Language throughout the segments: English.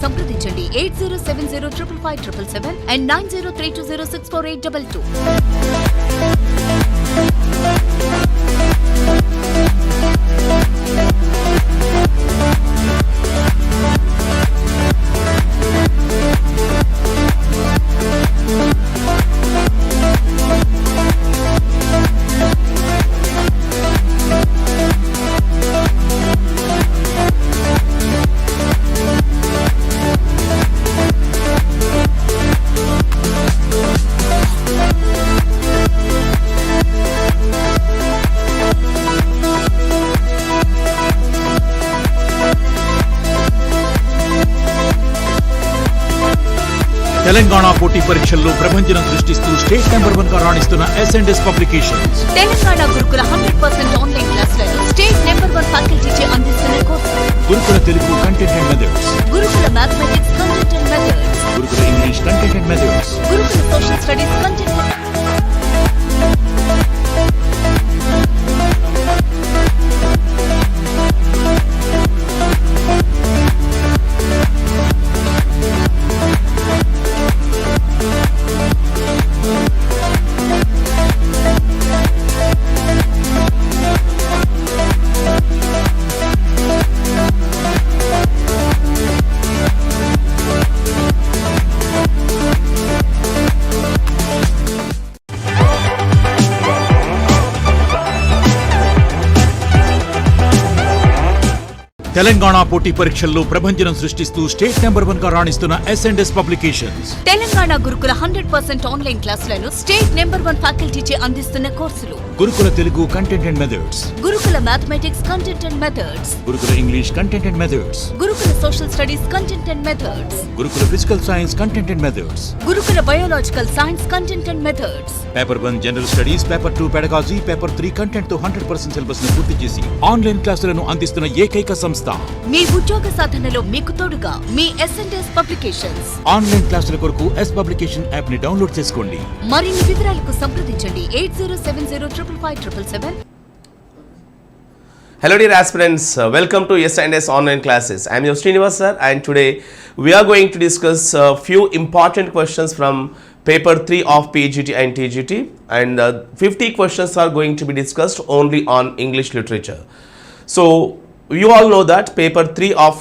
సంప్రదించండి 8070555577 and 9032064822. తెలంగాణ పోటీ పరీక్షల్లో ప్రభంజనం సృష్టిస్తూ స్టేట్ నెంబర్ 1 గా రాణిస్తున్న S&S publications. Telangana Gurukula 100% online క్లాసులను స్టేట్ నెంబర్ 1 ఫ్యాకల్టీచే అందిస్తున్న కోర్సు. గురుకుల Telugu content and methods. Gurukula mathematics content and methods. Gurukula English content and methods. Gurukula social studies content. Telangana పోటీ పరీక్షల్లో ప్రభంజనం సృష్టిస్తూ స్టేట్ నెంబర్ 1 గా రాణిస్తున్న S&S publications. Telangana Gurukula 100% online క్లాసులను స్టేట్ నెంబర్ 1 ఫ్యాకల్టీచే అందిస్తున్న కోర్సులు. Gurukula Telugu content and methods. Gurukula mathematics content and methods. Gurukula English content and methods. Gurukula social studies content and methods. Gurukula physical science content and methods. Gurukula biological science content and methods. PAPER-1 general studies, PAPER-2 pedagogy, PAPER-3 content తో 100% syllabus ను పూర్తి చేసి online క్లాసులను అందిస్తున్న ఏకైక సంస్థ. మీ ఉద్యోగ సాధనలో మీకు తోడుగా మీ S&S పబ్లికేషన్స్. ఆన్లైన్ క్లాసుల కొరకు S పబ్లికేషన్ యాప్ ని డౌన్లోడ్ చేసుకోండి. మరిన్ని వివరాలకు సంప్రదించండి 8070555577. Hello dear aspirants, welcome to S&S online classes. I am your Srinivas sir, and today we are going to discuss a few important questions from paper 3 of PGT and TGT, and 50 questions are going to be discussed only on English literature. So you all know that paper 3 of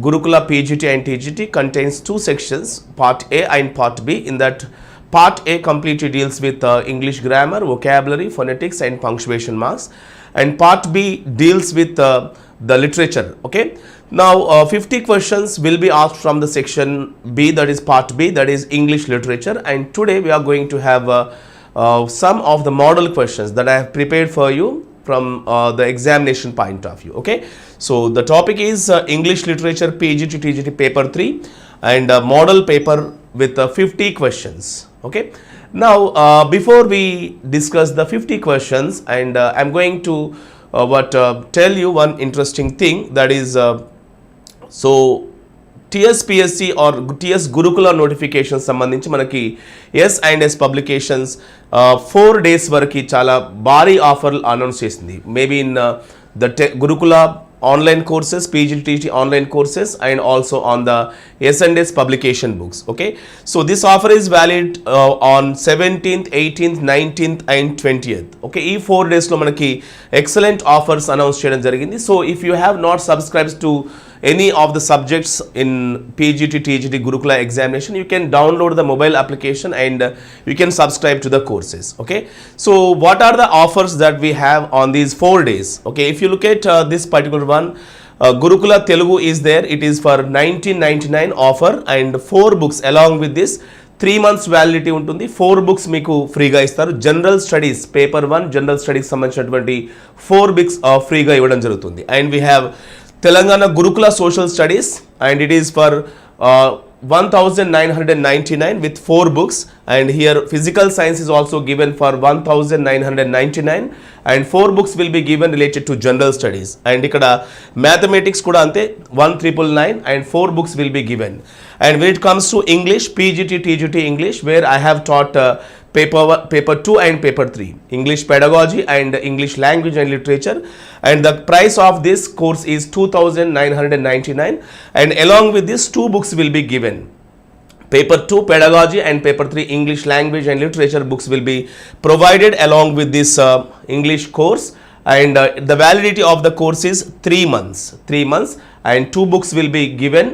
Gurukula PGT and TGT contains two sections, part A and part B. In that part A completely deals with English grammar, vocabulary, phonetics and punctuation marks, and part B deals with the literature. Okay, now 50 questions will be asked from the section B, that is part B, that is English literature, and today we are going to have some of the model questions that I have prepared for you from the examination point of view. Okay, so the topic is English literature PGT TGT paper 3 and model paper with 50 questions. Okay, now before we discuss the 50 questions, and I'm going to tell you one interesting thing, that is so TSPSC or TS Gurukula notifications సంబంధించి మనకి S&S publications 4 days వరకు చాలా భారీ ఆఫర్లు announce చేసింది. Maybe in the Gurukula online courses, PGT online courses, and also on the S&S publication books. Okay, so this offer is valid on 17th, 18th, 19th and 20th. Okay, ee 4 days lo manaki excellent offers announce cheyadam jarigindi. So if you have not subscribed to any of the subjects in PGT TGT Gurukula examination, you can download the mobile application and you can subscribe to the courses. Okay, so what are the offers that we have on these 4 days? Okay, if you look at this particular one, Gurukula Telugu is there. It is for 1999 offer, and 4 books along with this 3 months validity ఉంటుంది. 4 books మీకు ఫ్రీగా ఇస్తారు. General studies paper 1 general studies సంబంధించినటువంటి 4 books ఫ్రీగా ఇవ్వడం జరుగుతుంది. And we have Telangana Gurukula Social Studies, and it is for 1999 with 4 books, and here physical science is also given for 1999 and 4 books will be given related to general studies, and ikkada mathematics kuda ante 1999 and 4 books will be given. And when it comes to English, PGT TGT English, where I have taught paper 2 and paper 3, English pedagogy and English language and literature, and the price of this course is 2,999, and along with this 2 books will be given. Paper 2 pedagogy and paper 3 English language and literature books will be provided along with this English course, and the validity of the course is 3 months, and 2 books will be given.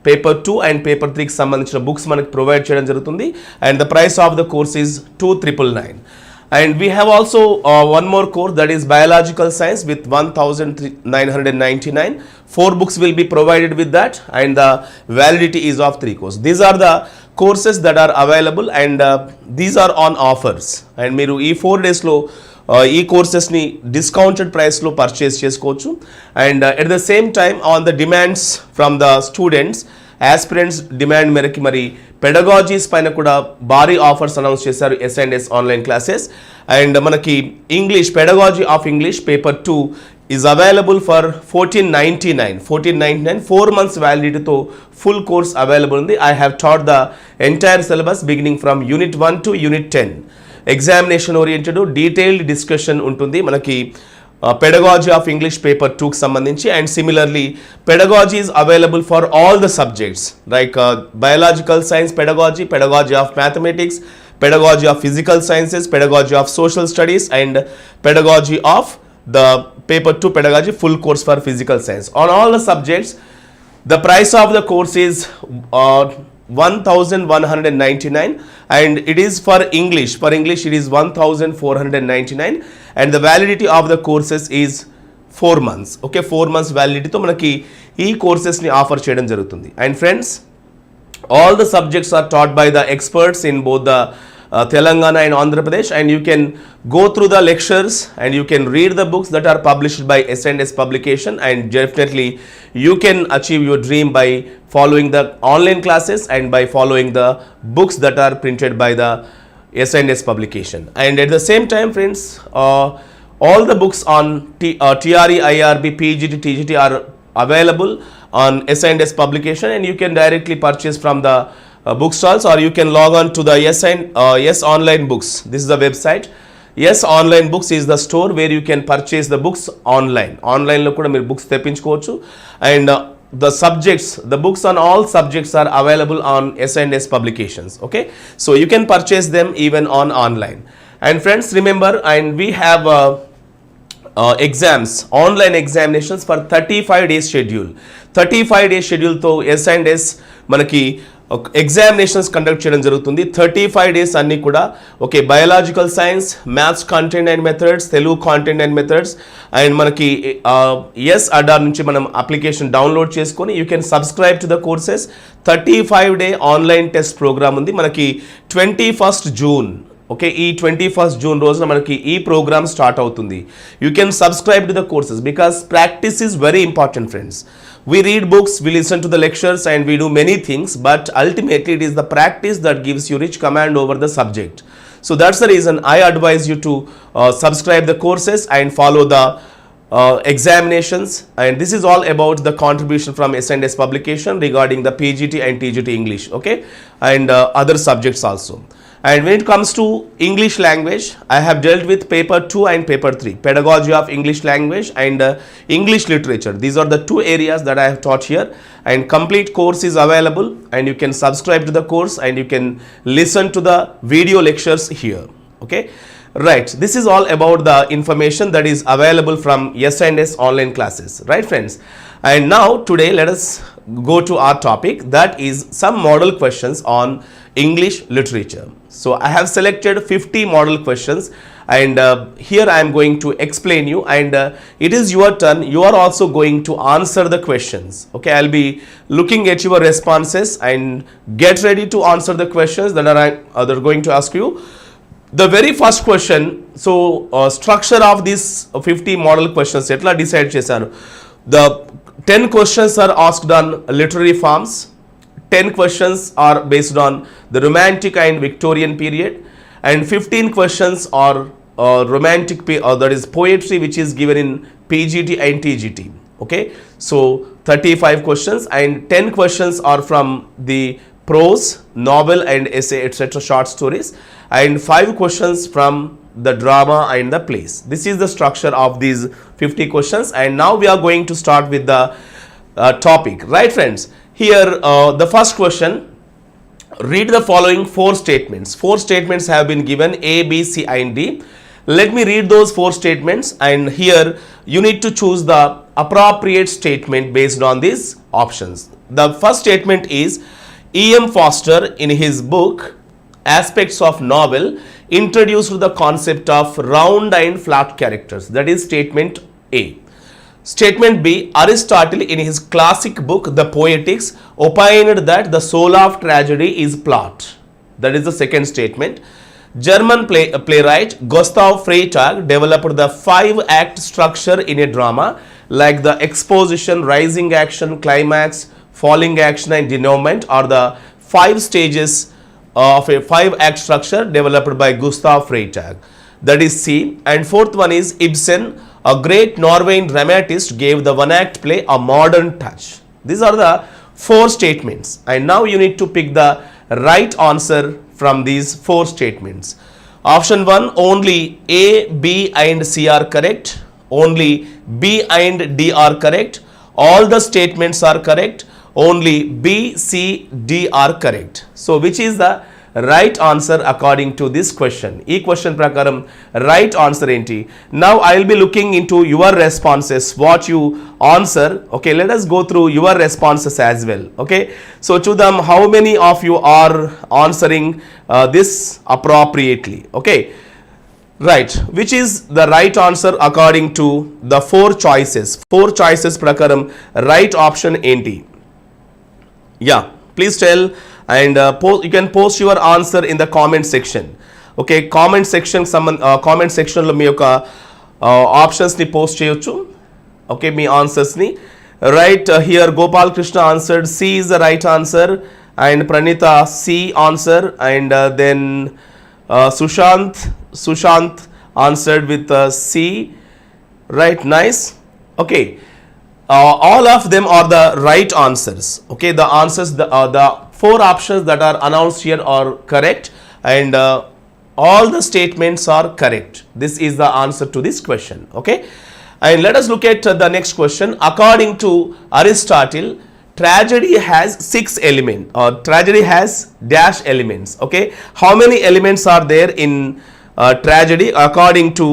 Paper 2 and paper 3 కి సంబంధించిన books మనకు provide చేయడం జరుగుతుంది, and the price of the course is 2,999. And we have also one more course, that is biological science, with 1,999. 4 books will be provided with that, and the validity is of 3 courses. These are the courses that are available, and these are on offers, and మీరు ఈ 4 days లో ఈ కోర్సెస్ని డిస్కౌంటెడ్ ప్రైస్లో purchase చేసుకోవచ్చు. And at the same time on the demands from the students, aspirants demand మేరకి మరి పెడగాజీస్ పైన కూడా భారీ ఆఫర్స్ అనౌన్స్ చేశారు S&S ఆన్లైన్ క్లాసెస్. అండ్ మనకి English pedagogy of English paper 2 is available for 1499, 4 months validity తో full course available ఉంది. I have taught the entire syllabus beginning from unit 1 to unit 10. Examination oriented detailed discussion ఉంటుంది మనకి pedagogy of English paper 2కి సంబంధించి. And similarly pedagogy is available for all the subjects like biological science pedagogy, pedagogy of mathematics, pedagogy of physical sciences, pedagogy of social studies, and pedagogy of the paper 2 pedagogy full course for physical science. On all the subjects, the price of the course is 1,199, and it is for English. For English, it is 1,499, and the validity of the courses is 4 months. Okay, 4 months validity to manaki ee courses ni offer cheyadam jarugutundi. And friends, all the subjects are taught by the experts in both the Telangana and Andhra Pradesh, and you can go through the lectures and you can read the books that are published by S&S publication, and definitely you can achieve your dream by following the online classes and by following the books that are printed by the S&S publication. And at the same time, friends, all the books on TRE, IRB, PGT, TGT are available on S&S publication, and you can directly purchase from the bookstalls, or you can log on to the Yes Online Books. This is the website. Yes Online Books is the store where you can purchase the books online. Online lo kuda meer books teppinchukochu, and the subjects, the books on all subjects are available on S&S publications. Okay, so you can purchase them even on online. And friends, remember, and we have exams, online examinations for 35 days schedule. 35 days schedule to S&S manaki examinations conduct చేయడం జరుగుతుంది. 35 days అన్నీ కూడా okay, biological science, maths content and methods, Telugu content and methods, and మనకి ఎస్ అడార్ నుంచి మనం application download చేసుకొని you can subscribe to the courses. 35 day online test program ఉంది మనకి 21st June. ఓకే, ఈ 21st June రోజున మనకి ఈ ప్రోగ్రామ్ స్టార్ట్ అవుతుంది. You can subscribe to the courses because practice is very important friends. We read books, we listen to the lectures, and we do many things, but ultimately it is the practice that gives you rich command over the subject. So that's the reason I advise you to subscribe the courses and follow the examinations. And this is all about the contribution from S&S publication regarding the PGT and TGT English, okay, and other subjects also. And when it comes to English language, I have dealt with paper 2 and paper 3, pedagogy of English language and English literature. These are the 2 areas that I have taught here, and complete course is available, and you can subscribe to the course and you can listen to the video lectures here. Okay, right, this is all about the information that is available from S&S online classes, right friends? And now today let us go to our topic, that is some model questions on English literature. So I have selected 50 model questions, and here I am going to explain you, and it is your turn. You are also going to answer the questions. Okay, I'll be looking at your responses, and get ready to answer the questions that are going to ask you. The very first question, so structure of these 50 model questions etla decide chesanu. The 10 questions are asked on literary forms. 10 questions are based on the Romantic and Victorian period, and 15 questions are romantic, that is poetry, which is given in PGT and TGT. Okay, so 35 questions, and 10 questions are from the prose, novel and essay, etc. short stories, and 5 questions from the drama and the plays. This is the structure of these 50 questions, and now we are going to start with the topic, right friends? Here the first question, read the following 4 statements. 4 statements have been given, A, B, C and D. Let me read those 4 statements, and here you need to choose the appropriate statement based on these options. The first statement is, E.M. Foster in his book Aspects of Novel introduced the concept of round and flat characters. That is statement A. Statement B, Aristotle in his classic book The Poetics opined that the soul of tragedy is plot. That is the second statement. German playwright Gustav Freytag developed the 5-act structure in a drama like the exposition, rising action, climax, falling action and denouement are the 5 stages of a 5-act structure developed by Gustav Freytag. That is C. And fourth one is Ibsen, a great Norwegian dramatist, gave the 1-act play a modern touch. These are the 4 statements, and now you need to pick the right answer from these 4 statements. Option 1, only A, B and C are correct. Only B and D are correct. All the statements are correct. Only B, C, D are correct. So which is the right answer according to this question? E question prakaram right answer enti? Now I will be looking into your responses, what you answer. Okay, let us go through your responses as well. Okay, so Chudam, how many of you are answering this appropriately? Okay, right, which is the right answer according to the 4 choices? 4 choices prakaram right option enti? Yeah, please tell, and you can post your answer in the comment section. Okay, comment section comment section lo మీ యొక్క options ని post చేయొచ్చు. Okay, మీ answers ని. Right, here Gopal Krishna answered C is the right answer, and Pranita C answer, and then Sushant answered with C. Right, nice. Okay. All of them are the right answers. Okay, the answers, the 4 options that are announced here are correct, and all the statements are correct. This is the answer to this question. Okay, and let us look at the next question. According to Aristotle, tragedy has 6 elements, or tragedy has dash elements. Okay, how many elements are there in tragedy according to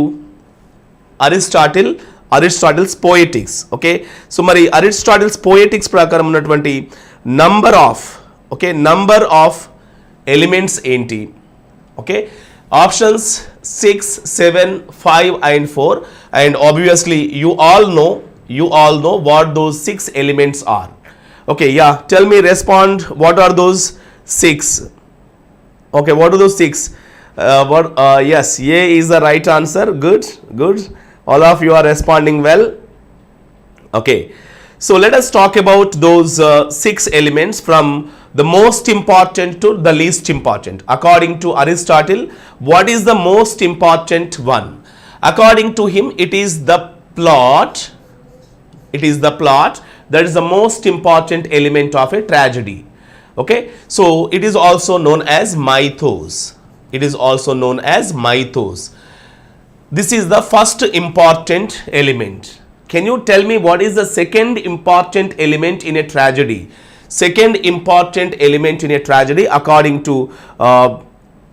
Aristotle's poetics? Okay, so Mari Aristotle's poetics prakaram unnatvanti number of elements enti? Okay, options 6, 7, 5 and 4, and obviously you all know what those 6 elements are. Okay, yeah, tell me, respond, what are those 6? Okay, what are those 6? Yes, A is the right answer. Good. All of you are responding well. Okay, so let us talk about those 6 elements from the most important to the least important. According to Aristotle, what is the most important one? According to him, it is the plot. It is the plot that is the most important element of a tragedy. Okay, so it is also known as mythos. It is also known as mythos. This is the first important element. Can you tell me what is the second important element in a tragedy? Second important element in a tragedy according to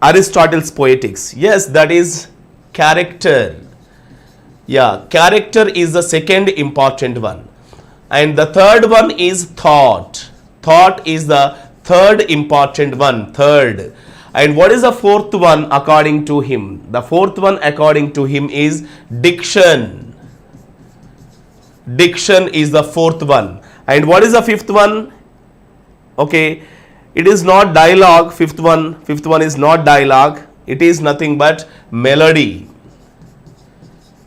Aristotle's poetics. Yes, that is character. Yeah, character is the second important one. And the third one is thought. Thought is the third important one. Third. And what is the fourth one according to him? The fourth one according to him is diction. Diction is the fourth one. And what is the fifth one? Okay, it is not dialogue. Fifth one is not dialogue. It is nothing but melody.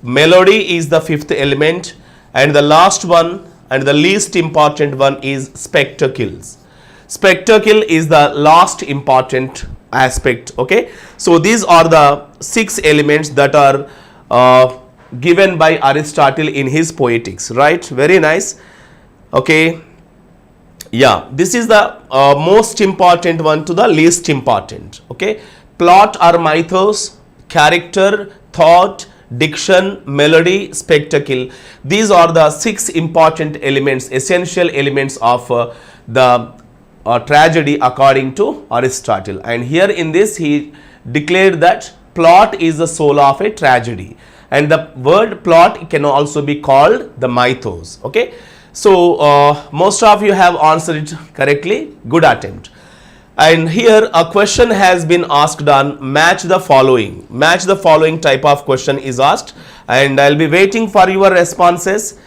Melody is the fifth element. And the last one and the least important one is spectacles. Spectacle is the last important aspect. Okay, so these are the 6 elements that are given by Aristotle in his poetics, right? Very nice. Okay, Yeah, this is the most important one to the least important. Okay, plot or mythos, character, thought, diction, melody, spectacle. These are the 6 important elements, essential elements of the tragedy according to Aristotle. And here in this he declared that plot is the soul of a tragedy, and the word plot can also be called the mythos. Okay. So, most of you have answered it correctly. Good attempt. And here a question has been asked on match the following. Match the following type of question is asked, and I will be waiting for your responses.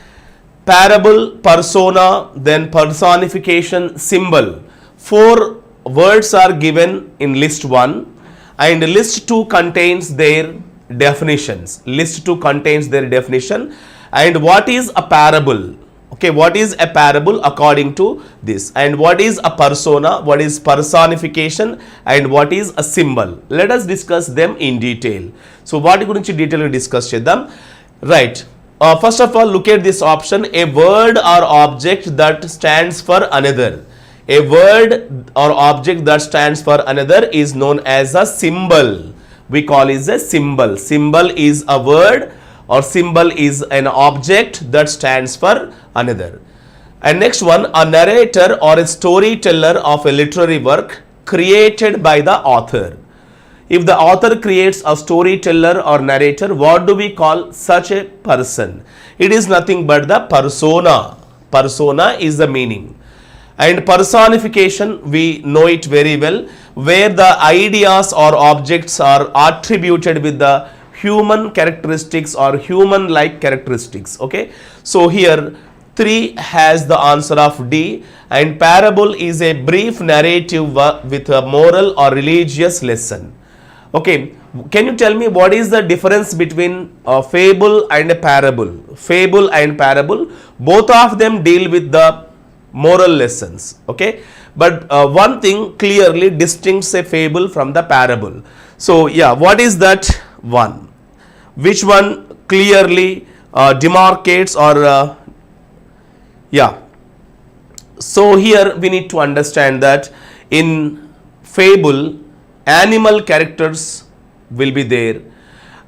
Parable, persona, then personification, symbol. 4 words are given in list 1, and list 2 contains their definitions. List 2 contains their definition. And what is a parable? Okay, what is a parable according to this, and what is a persona, what is personification, and what is a symbol? Let us discuss them in detail. So, what gurinchi detail ga discuss cheddam. Right. First of all, look at this option, a word or object that stands for another. A word or object that stands for another is known as a symbol. We call it a symbol. Symbol is a word, or symbol is an object that stands for another. And next one, a narrator or a storyteller of a literary work created by the author. If the author creates a storyteller or narrator, what do we call such a person? It is nothing but the persona. Persona is the meaning. And personification, we know it very well, where the ideas or objects are attributed with the human characteristics or human like characteristics. Okay, so here 3 has the answer of D, and parable is a brief narrative with a moral or religious lesson. Okay, can you tell me what is the difference between a fable and a parable? Fable and parable, both of them deal with the moral lessons. Okay, but one thing clearly distincts a fable from the parable. So yeah, what is that one? Which one clearly demarcates or yeah. So here we need to understand that in fable animal characters will be there,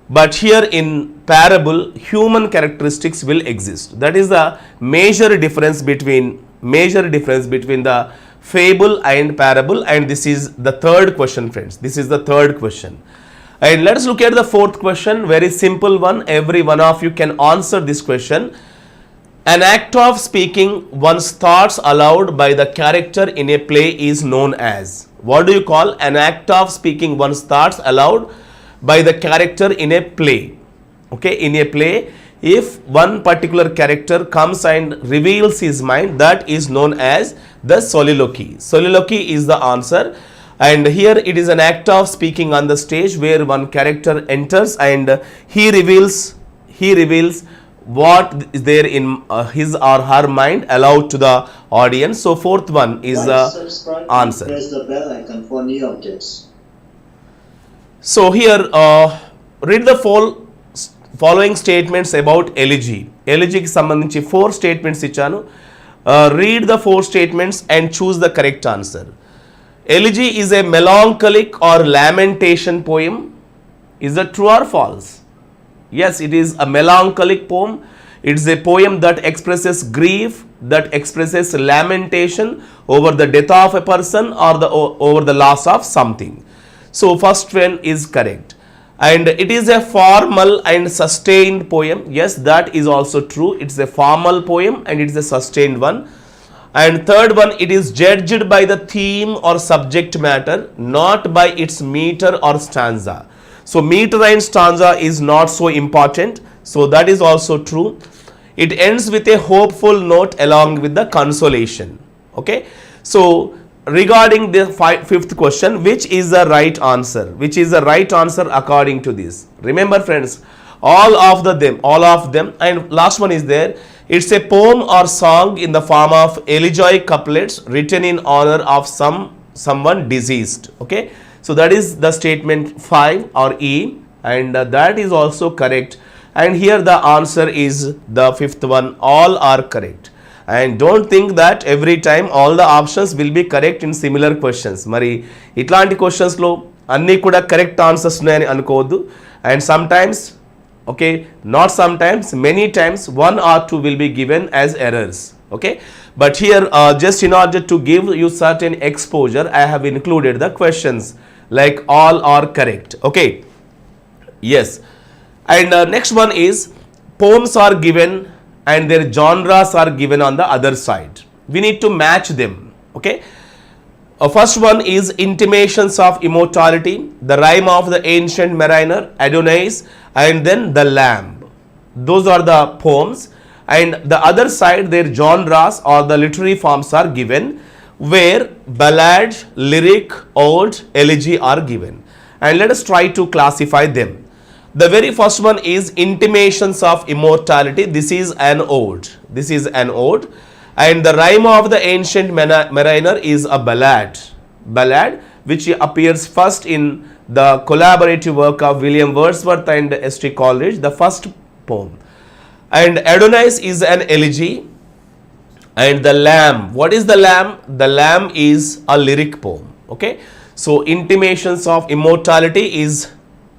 but here in parable human characteristics will exist. That is the major difference between the fable and parable, and this is the third question, friends. This is the third question. And let us look at the fourth question, very simple one. Every one of you can answer this question. An act of speaking one's thoughts aloud by the character in a play is known as. What do you call an act of speaking one's thoughts aloud by the character in a play? Okay, in a play, if one particular character comes and reveals his mind, that is known as the soliloquy. Soliloquy is the answer. And here it is an act of speaking on the stage where one character enters and he reveals what is there in his or her mind aloud to the audience. So fourth one is the answer. Press the bell icon for new updates. So here read the following statements about elegy. Elegy ki sambandhinchi 4 statements ichanu. Read the 4 statements and choose the correct answer. Elegy is a melancholic or lamentation poem. Is that true or false? Yes, it is a melancholic poem. It is a poem that expresses grief, that expresses lamentation over the death of a person or over the loss of something. So first one is correct. And it is a formal and sustained poem. Yes, that is also true. It's a formal poem and it is a sustained one. And third one, it is judged by the theme or subject matter, not by its meter or stanza. So meter and stanza is not so important. So that is also true. It ends with a hopeful note along with the consolation. Okay. So regarding the fifth question, which is the right answer? Which is the right answer according to this? Remember friends, all of them, and last one is there. It's a poem or song in the form of elegiac couplets written in honor of someone deceased. Okay, so that is the statement 5 or E, and that is also correct. And here the answer is the fifth one. All are correct. and don't think that every time all the options will be correct in similar questions. Mari itlanti questions lo anni kuda correct answers unnayani anukodu, and sometimes, okay, not sometimes, many times one or two will be given as errors. Okay, but here just in order to give you certain exposure, I have included the questions like all are correct. Okay, yes, and next one is poems are given and their genres are given on the other side. We need to match them. Okay, first one is intimations of immortality, the rhyme of the ancient mariner, Adonais, and then the lamb. Those are the poems, and the other side their genres or the literary forms are given, where ballad, lyric, ode, elegy are given, and let us try to classify them. The very first one is intimations of immortality. This is an ode. This is an ode, and the rhyme of the ancient mariner is a ballad. Ballad which appears first in the collaborative work of William Wordsworth and S.T. Coleridge, the first poem. And Adonais is an elegy, and the lamb. What is the lamb? The lamb is a lyric poem. Okay, so intimations of immortality is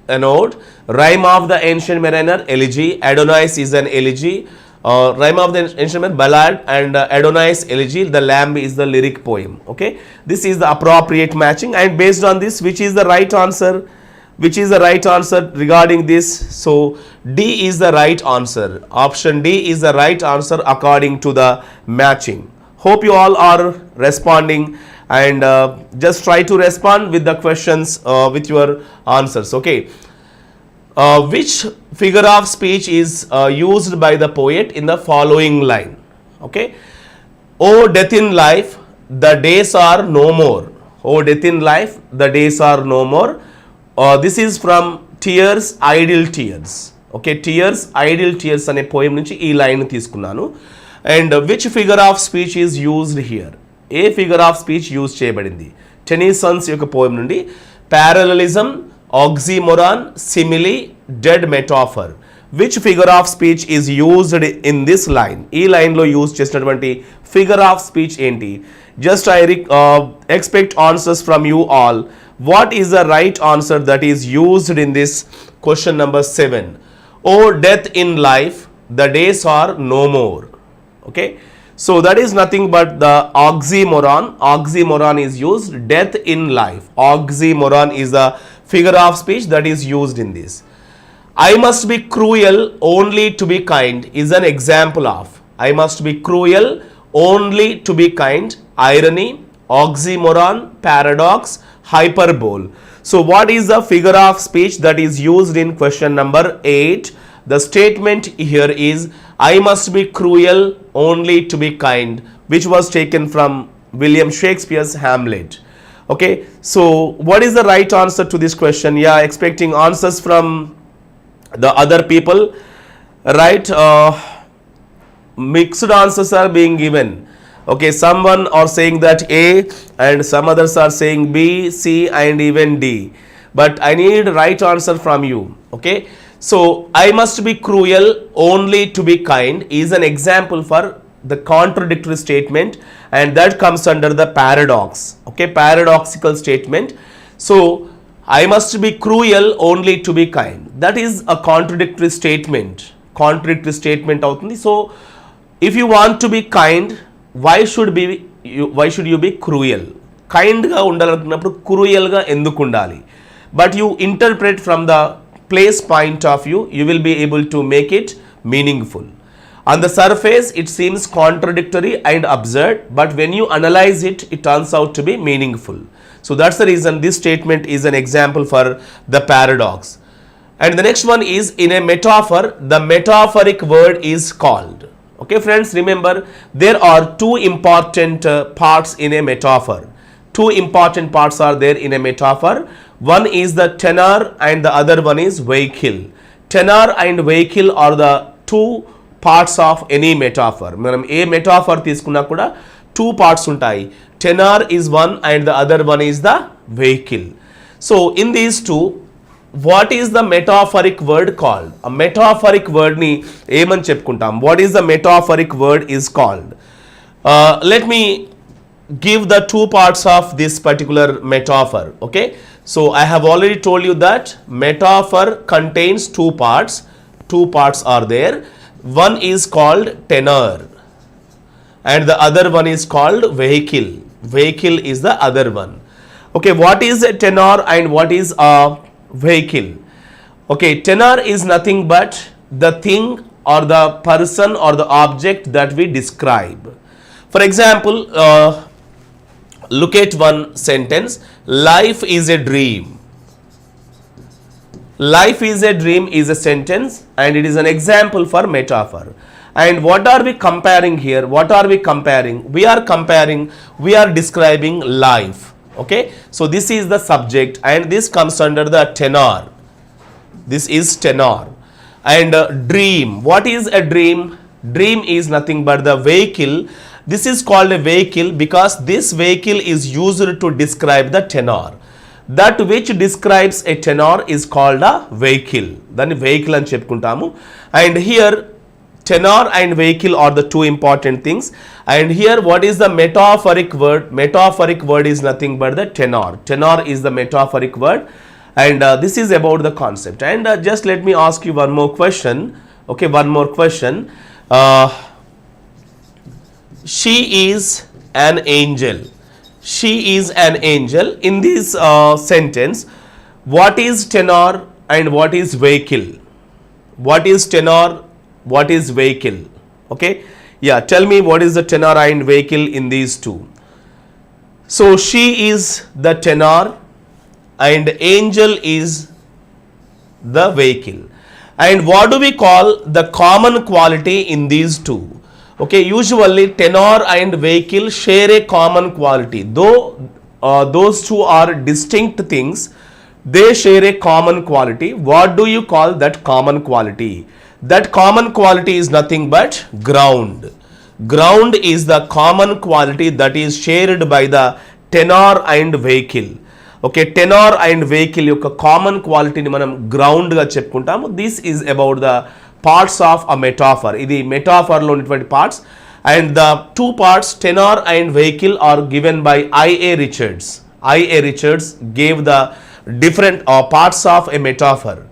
an ode, rhyme of the ancient mariner, elegy, Adonais is an elegy, rhyme of the ancient mariner, ballad, and Adonais elegy, the lamb is the lyric poem. Okay, this is the appropriate matching, and based on this, which is the right answer? Which is the right answer regarding this? So D is the right answer. Option D is the right answer according to the matching. Hope you all are responding, and just try to respond with the questions with your answers. Okay, which figure of speech is used by the poet in the following line? Okay, oh death in life, the days are no more. Oh death in life, the days are no more. This is from Tears, Idle Tears. Okay, Tears, Idle Tears అనే poem నుంచి ఈ line తీసుకున్నాను. And which figure of speech is used here? A figure of speech use చేయబడింది? టెనిసన్స్ యొక్క poem నుండి parallelism, oxymoron, simile, dead metaphor. Which figure of speech is used in this line? ఈ లైన్లో use చేసినటువంటి figure of speech ఏంటి? Just I expect answers from you all. What is the right answer that is used in this question number 7? Oh death in life, the days are no more. Okay, so that is nothing but the oxymoron. Oxymoron is used. Death in life, oxymoron is the figure of speech that is used in this. I must be cruel only to be kind is an example of. I must be cruel only to be kind, irony, oxymoron, paradox, hyperbole. So what is the figure of speech that is used in question number 8? The statement here is I must be cruel only to be kind, which was taken from William Shakespeare's Hamlet. Okay, so what is the right answer to this question? Yeah, expecting answers from the other people, right? Mixed answers are being given. Okay, someone are saying that A, and some others are saying B, C, and even D. But I need right answer from you. Okay, so I must be cruel only to be kind is an example for the contradictory statement, and that comes under the paradox. Okay, paradoxical statement. So I must be cruel only to be kind. That is a contradictory statement. Contradictory statement outundi. So if you want to be kind, why should you be cruel? Kind ga undalantunnappudu cruel ga enduku undali? But you interpret from the place point of view, you will be able to make it meaningful. On the surface it seems contradictory and absurd, but when you analyze it, it turns out to be meaningful. So that's the reason this statement is an example for the paradox. And the next one is in a metaphor, the metaphoric word is called. Okay friends, remember there are two important parts in a metaphor. Two important parts are there in a metaphor. One is the tenor and the other one is vehicle. Tenor and vehicle are the two parts of any metaphor. Manam a metaphor తీసుకున్నా కూడా two parts ఉంటాయి. Tenor is one and the other one is the vehicle. So in these two, what is the metaphoric word called? A metaphoric word ni ఏమని చెప్పుకుంటాం? What is the metaphoric word is called? Let me give the two parts of this particular metaphor. Okay, so I have already told you that metaphor contains two parts. Two parts are there. One is called tenor and the other one is called vehicle. Vehicle is the other one. Okay, what is a tenor and what is a vehicle? Okay, tenor is nothing but the thing or the person or the object that we describe. For example, look at one sentence. Life is a dream. Life is a dream is a sentence and it is an example for metaphor. And what are we comparing here? What are we comparing? We are describing life. Okay, so this is the subject and this comes under the tenor. This is tenor. And dream. What is a dream? Dream is nothing but the vehicle. This is called a vehicle because this vehicle is used to describe the tenor. That which describes a tenor is called a vehicle. Then vehicle and chepkuntamu. And here tenor and vehicle are the two important things. And here what is the metaphoric word? Metaphoric word is nothing but the tenor. Tenor is the metaphoric word. And this is about the concept. And just let me ask you one more question. Okay, one more question. She is an angel. She is an angel. In this sentence, what is tenor and what is vehicle? What is tenor? What is vehicle? Okay, yeah, tell me what is the tenor and vehicle in these two. So she is the tenor and angel is the vehicle. And what do we call the common quality in these two? Okay, usually tenor and vehicle share a common quality. Though those two are distinct things, they share a common quality. What do you call that common quality? That common quality is nothing but ground. Ground is the common quality that is shared by the tenor and vehicle. Okay, tenor and vehicle యొక్క common quality ni manam ground ga cheppuntamu. This is about the parts of a metaphor. Idi metaphor lo ఉన్నటువంటి parts and the two parts tenor and vehicle are given by I.A. Richards. I.A. Richards gave the different parts of a metaphor.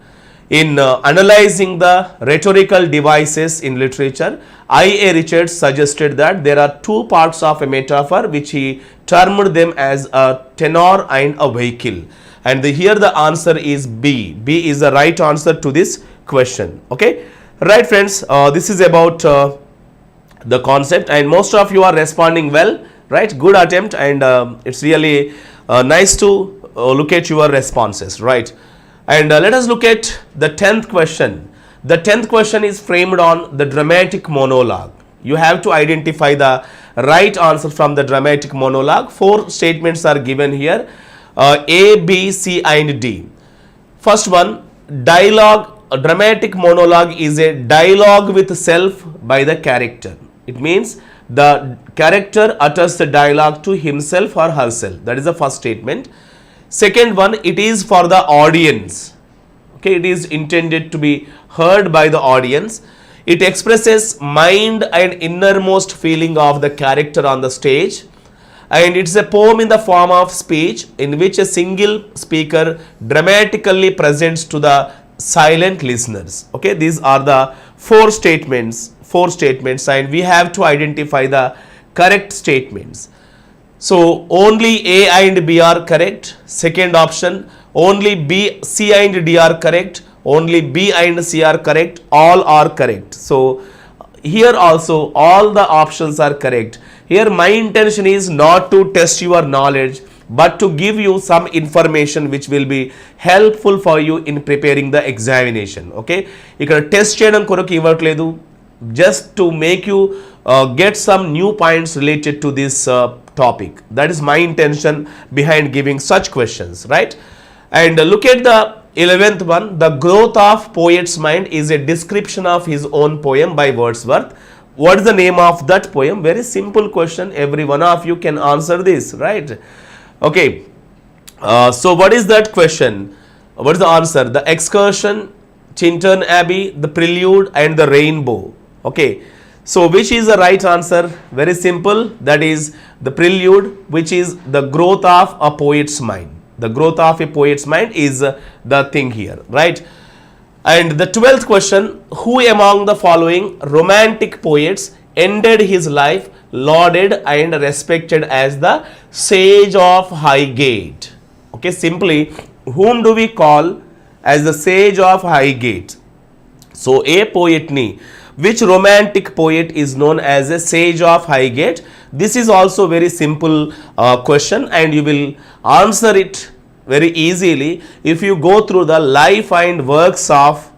In analyzing the rhetorical devices in literature, I.A. Richards suggested that there are two parts of a metaphor which he termed them as a tenor and a vehicle. And here the answer is B. B is the right answer to this question. Okay, right friends, this is about the concept and most of you are responding well, right? Good attempt and it's really nice to look at your responses, right? And let us look at the 10th question. The 10th question is framed on the dramatic monologue. You have to identify the right answer from the dramatic monologue. Four statements are given here, A, B, C and D. First one, dialogue. A dramatic monologue is a dialogue with self by the character. It means the character utters the dialogue to himself or herself. That is the first statement. Second one, it is for the audience. Okay, it is intended to be heard by the audience. It expresses mind and innermost feeling of the character on the stage. And it's a poem in the form of speech in which a single speaker dramatically presents to the silent listeners. Okay, these are the four statements and we have to identify the correct statements. So only A and B are correct. Second option, only B, C and D are correct. Only B and C are correct. All are correct. So here also all the options are correct. Here my intention is not to test your knowledge but to give you some information which will be helpful for you in preparing the examination. Okay, ఇక్కడ test చేయడం కొరకు ఇవ్వట్లేదు, just to make you get some new points related to this topic. That is my intention behind giving such questions, right? And look at the 11th one. The growth of poet's mind is a description of his own poem by Wordsworth. What is the name of that poem? Very simple question. Every one of you can answer this, right? Okay. So what is that question? What is the answer? The Excursion, Tintern Abbey, the Prelude and the Rainbow. Okay. So which is the right answer? Very simple. That is the prelude, which is the growth of a poet's mind. The growth of a poet's mind is the thing here, right? And the 12th question, who among the following romantic poets ended his life lauded and respected as the sage of Highgate? Okay, simply, whom do we call as the sage of Highgate? So a poet ni, which romantic poet is known as a sage of Highgate? This is also very simple question, and you will answer it very easily if you go through the life and works of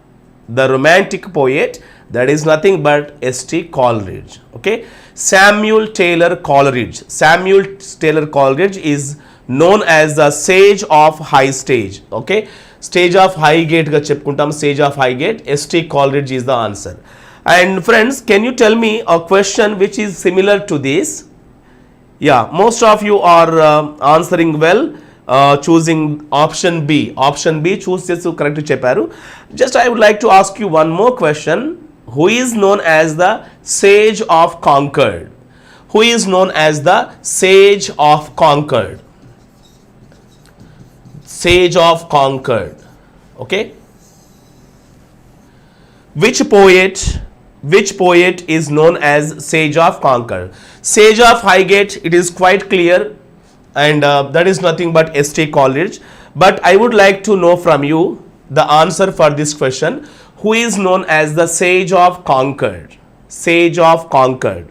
the romantic poet. That is nothing but S.T. Coleridge. Okay, Samuel Taylor Coleridge. Samuel Taylor Coleridge is known as the sage of high stage. Okay, stage of Highgate ga cheppuntam, sage of Highgate. S.T. Coleridge is the answer. And friends, can you tell me a question which is similar to this? Yeah, most of you are answering well, choosing option B. Option B choose chesu correct chepparu. Just I would like to ask you one more question. Who is known as the sage of Concord? Who is known as the sage of Concord? Sage of Concord. Okay. Which poet is known as sage of Concord? Sage of Highgate, it is quite clear, and that is nothing but S.T. Coleridge. But I would like to know from you the answer for this question. Who is known as the sage of Concord? Sage of Concord.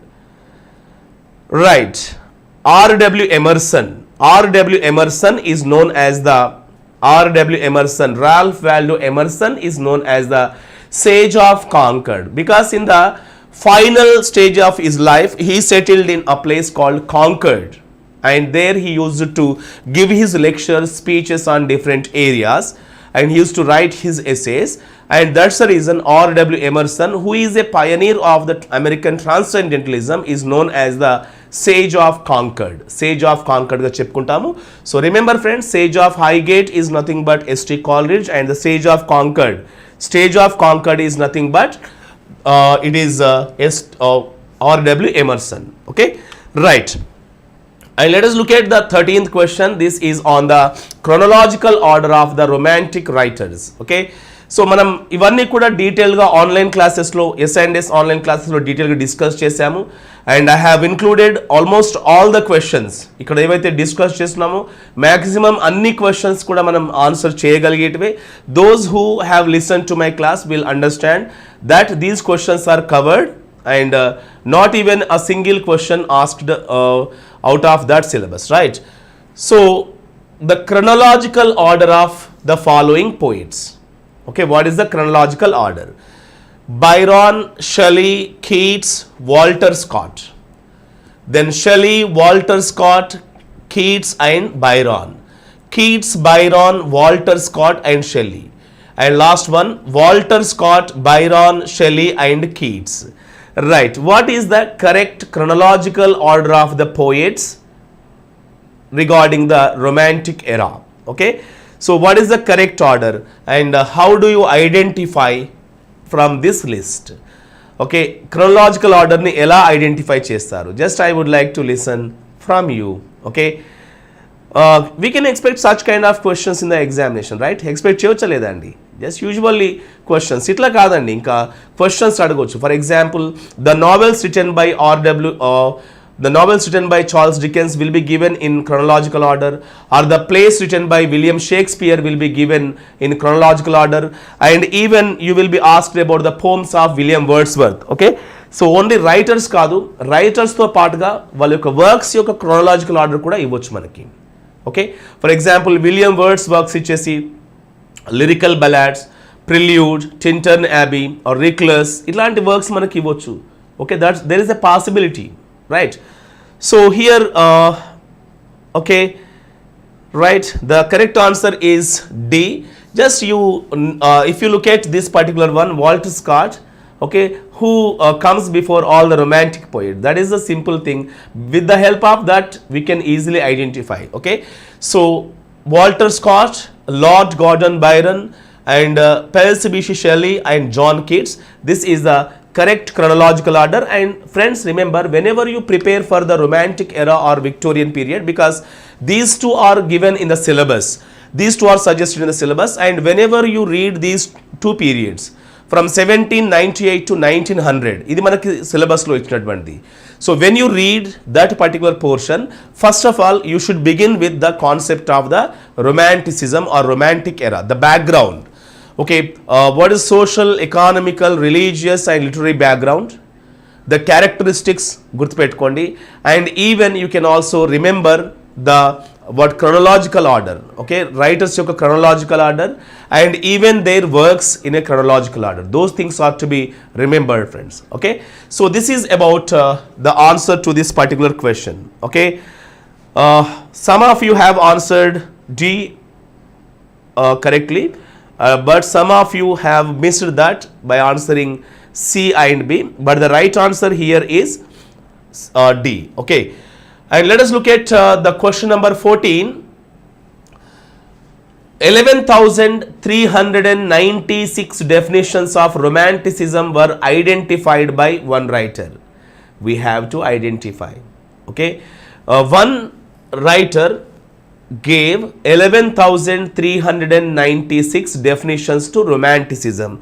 Right. R.W. Emerson. R.W. Emerson is known as the R.W. Emerson. Ralph Waldo Emerson is known as the sage of Concord, because in the final stage of his life he settled in a place called Concord, and there he used to give his lectures, speeches on different areas, and he used to write his essays. And that's the reason R.W. Emerson, who is a pioneer of the American Transcendentalism, is known as the sage of Concord. Sage of Concord ga cheppuntamu. So remember friends, sage of Highgate is nothing but S.T. Coleridge, and the sage of Concord, stage of Concord, is nothing but it is R.W. Emerson. Okay, right. And let us look at the 13th question. This is on the chronological order of the romantic writers. Okay, so మనం ఇవన్నీ కూడా డీటెయిల్గా online క్లాసెస్లో S&S online క్లాసెస్లో డీటెయిల్గా discuss చేశాము. And I have included almost all the questions. ఇక్కడ ఏవైతే డిస్కస్ చేస్తున్నామో మ్యాక్సిమం అన్ని క్వశ్చన్స్ కూడా మనం ఆన్సర్ చేయగలిగేటివే. Those who have listen to my class will understand that these questions are covered, and not even a single question asked out of that syllabus, right? So the chronological order of the following poets. Okay, what is the chronological order? Byron, Shelley, Keats, Walter Scott. Then Shelley, Walter Scott, Keats and Byron. Keats, Byron, Walter Scott and Shelley. And last one, Walter Scott, Byron, Shelley and Keats. Right. What is the correct chronological order of the poets regarding the romantic era? Okay. So what is the correct order, and how do you identify from this list? Okay. Chronological order ni ela identify chestaru? Just I would like to listen from you. Okay. We can expect such kind of questions in the examination, right? Expect cheyocha ledandi? Just usually questions itla kaadandi, inka questions adagochu. For example, the novels written by the novels written by Charles Dickens will be given in chronological order, or the plays written by William Shakespeare will be given in chronological order, and even you will be asked about the poems of William Wordsworth. Okay, so only writers kaadu, writers తో పాటుగా వాళ్ళ యొక్క works యొక్క chronological order కూడా ఇవ్వచ్చు మనకి. Okay, for example, William Wordsworth's works ఇచ్చేసి lyrical ballads, prelude, Tintern Abbey or recluse, ఇట్లాంటి వర్క్స్ మనకి ఇవ్వచ్చు. Okay, that's there is a possibility, right? So here okay, right, the correct answer is D. Just you if you look at this particular one, Walter Scott, okay, who comes before all the romantic poets. That is the simple thing. With the help of that we can easily identify. Okay, so Walter Scott, Lord Gordon Byron and Percy Bysshe Shelley and John Keats. This is the correct chronological order. And friends, remember, whenever you prepare for the Romantic era or Victorian period, because these two are given in the syllabus, these two are suggested in the syllabus, and whenever you read these two periods from 1798 to 1900, ఇది మనకి సిలబస్లో ఇచ్చినటువంటిది. So when you read that particular portion, first of all you should begin with the concept of the Romanticism or Romantic era, the background. Okay, what is social, economical, religious and literary background, the characteristics గుర్తుపెట్టుకోండి, and even you can also remember the what chronological order, okay, writers యొక్క chronological order and even their works in a chronological order. Those things are to be remembered, friends. Okay, so this is about the answer to this particular question. Okay, some of you have answered D correctly, but some of you have missed that by answering C and B, but the right answer here is D. Okay, and let us look at the question number 14. 11,396 definitions of Romanticism were identified by one writer. We have to identify. Okay, one writer gave 11,396 definitions to Romanticism.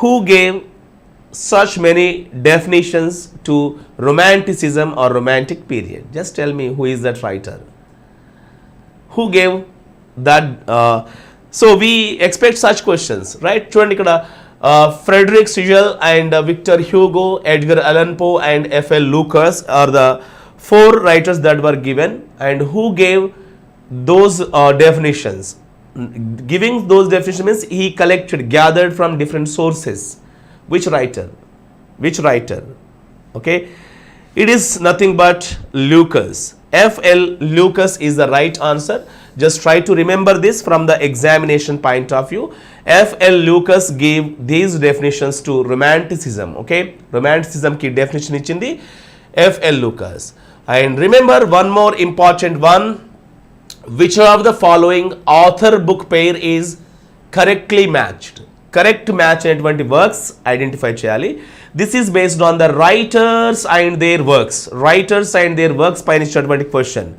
Who gave such many definitions to Romanticism or Romantic period? Just tell me who is that writer. Who gave that? So we expect such questions, right? చూడండి ఇక్కడ Frederick Schlegel and Victor Hugo, Edgar Allan Poe and F.L. Lucas are the four writers that were given, and who gave those definitions? Giving those definitions means he gathered from different sources. Which writer? Which writer? Okay, it is nothing but Lucas. F.L. Lucas is the right answer. Just try to remember this from the examination point of view. F.L. Lucas gave these definitions to Romanticism. Okay, Romanticism ki definition ichindi F.L. Lucas. And remember one more important one. Which of the following author book pair is correctly matched? Correct match అనేటువంటి works identify చేయాలి. This is based on the writers and their works. Writers and their works పైన ఇచ్చినటువంటి question.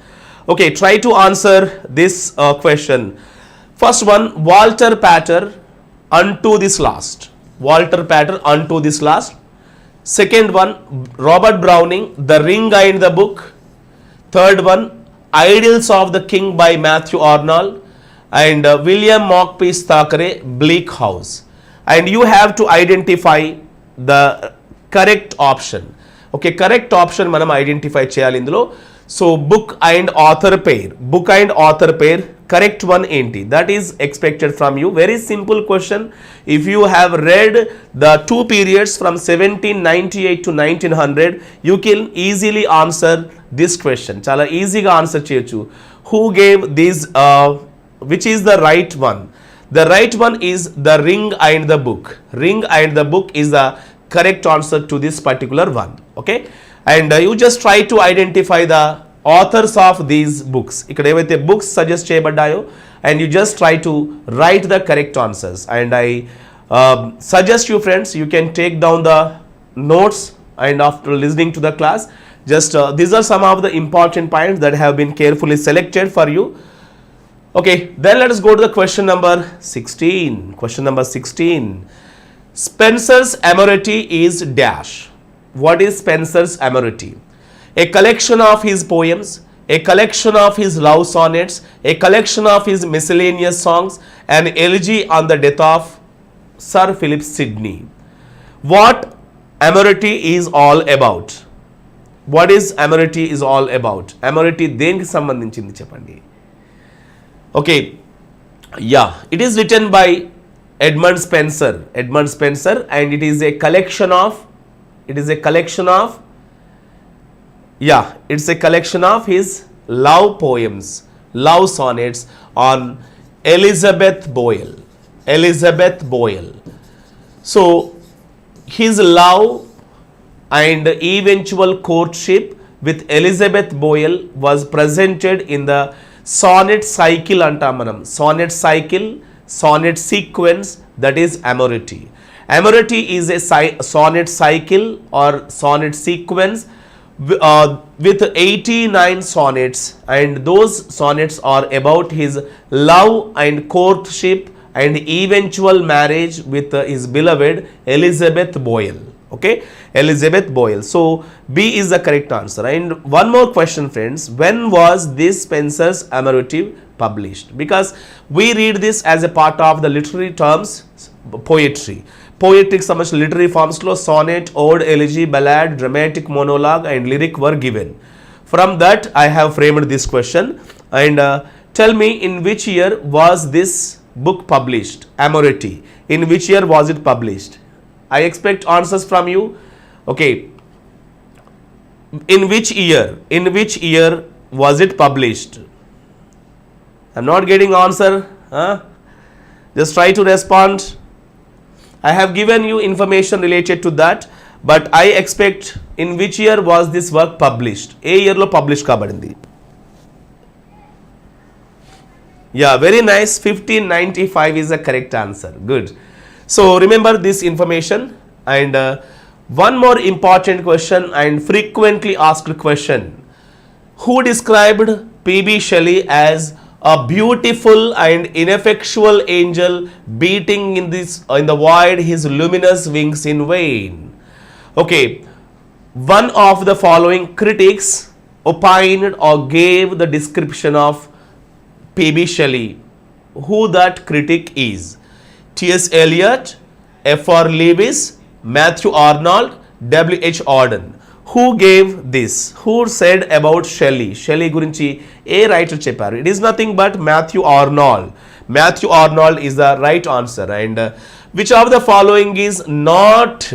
Okay, try to answer this question. First one, Walter Pater unto this last. Walter Pater unto this last. Second one, Robert Browning, The Ring and the Book. Third one, Idylls of the King by Matthew Arnold. And William Makepeace Thackeray, Bleak House. And you have to identify the correct option. Okay, correct option manam identify cheyali indulo. So book and author pair, book and author pair, correct one enti, that is expected from you. Very simple question. If you have read the two periods from 1798 to 1900, you can easily answer this question. Chala easy ga answer cheyochu. Who gave these which is the right one? The right one is The Ring and the Book. Ring and the Book is the correct answer to this particular one. Okay, and you just try to identify the authors of these books. ఇక్కడ ఏవైతే books suggest చేయబడ్డాయో, and you just try to write the correct answers. And I suggest you friends, you can take down the notes, and after listening to the class, just these are some of the important points that have been carefully selected for you. Okay, then let us go to the question number 16. Question number 16. Spenser's Amorety is dash. What is Spenser's Amorety? A collection of his poems, a collection of his love sonnets, a collection of his miscellaneous songs, an elegy on the death of Sir Philip Sidney. What Amorety is all about? What is Amorety is all about? Amorety దేనికి సంబంధించింది చెప్పండి. Okay, yeah, it is written by Edmund Spenser, and it is a collection of, it's a collection of his love poems, love sonnets on Elizabeth Boyle. So his love and eventual courtship with Elizabeth Boyle was presented in the sonnet cycle అంటాం మనం. sonnet cycle, sonnet sequence, that is Amorety. Amority is a sonnet cycle or sonnet sequence with 89 sonnets, and those sonnets are about his love and courtship and eventual marriage with his beloved Elizabeth Boyle. Okay, Elizabeth Boyle. So B is the correct answer. And one more question, friends. When was this Spenser's Amority published? Because we read this as a part of the literary terms, poetry. Poetic సంబంధించిన literary forms లో sonnet, ode, elegy, ballad, dramatic monologue and lyric were given. From that I have framed this question, and tell me, in which year was this book published? Amority. In which year was it published? I expect answers from you. Okay. In which year? In which year was it published? I'm not getting answer. Just try to respond. I have given you information related to that, but I expect in which year was this work published? A year lo publish kabadindi. Yeah, very nice. 1595 is the correct answer. Good. So remember this information. And one more important question and frequently asked question. Who described P.B. Shelley as a beautiful and ineffectual angel beating in the void his luminous wings in vain? Okay, one of the following critics opined or gave the description of P.B. Shelley. Who that critic is? T.S. Eliot, F.R. Lewis, Matthew Arnold, W.H. Auden. Who gave this? Who said about Shelley? Shelley gurinchi a writer చెప్పారు. It is nothing but Matthew Arnold. Matthew Arnold is the right answer. And which of the following is not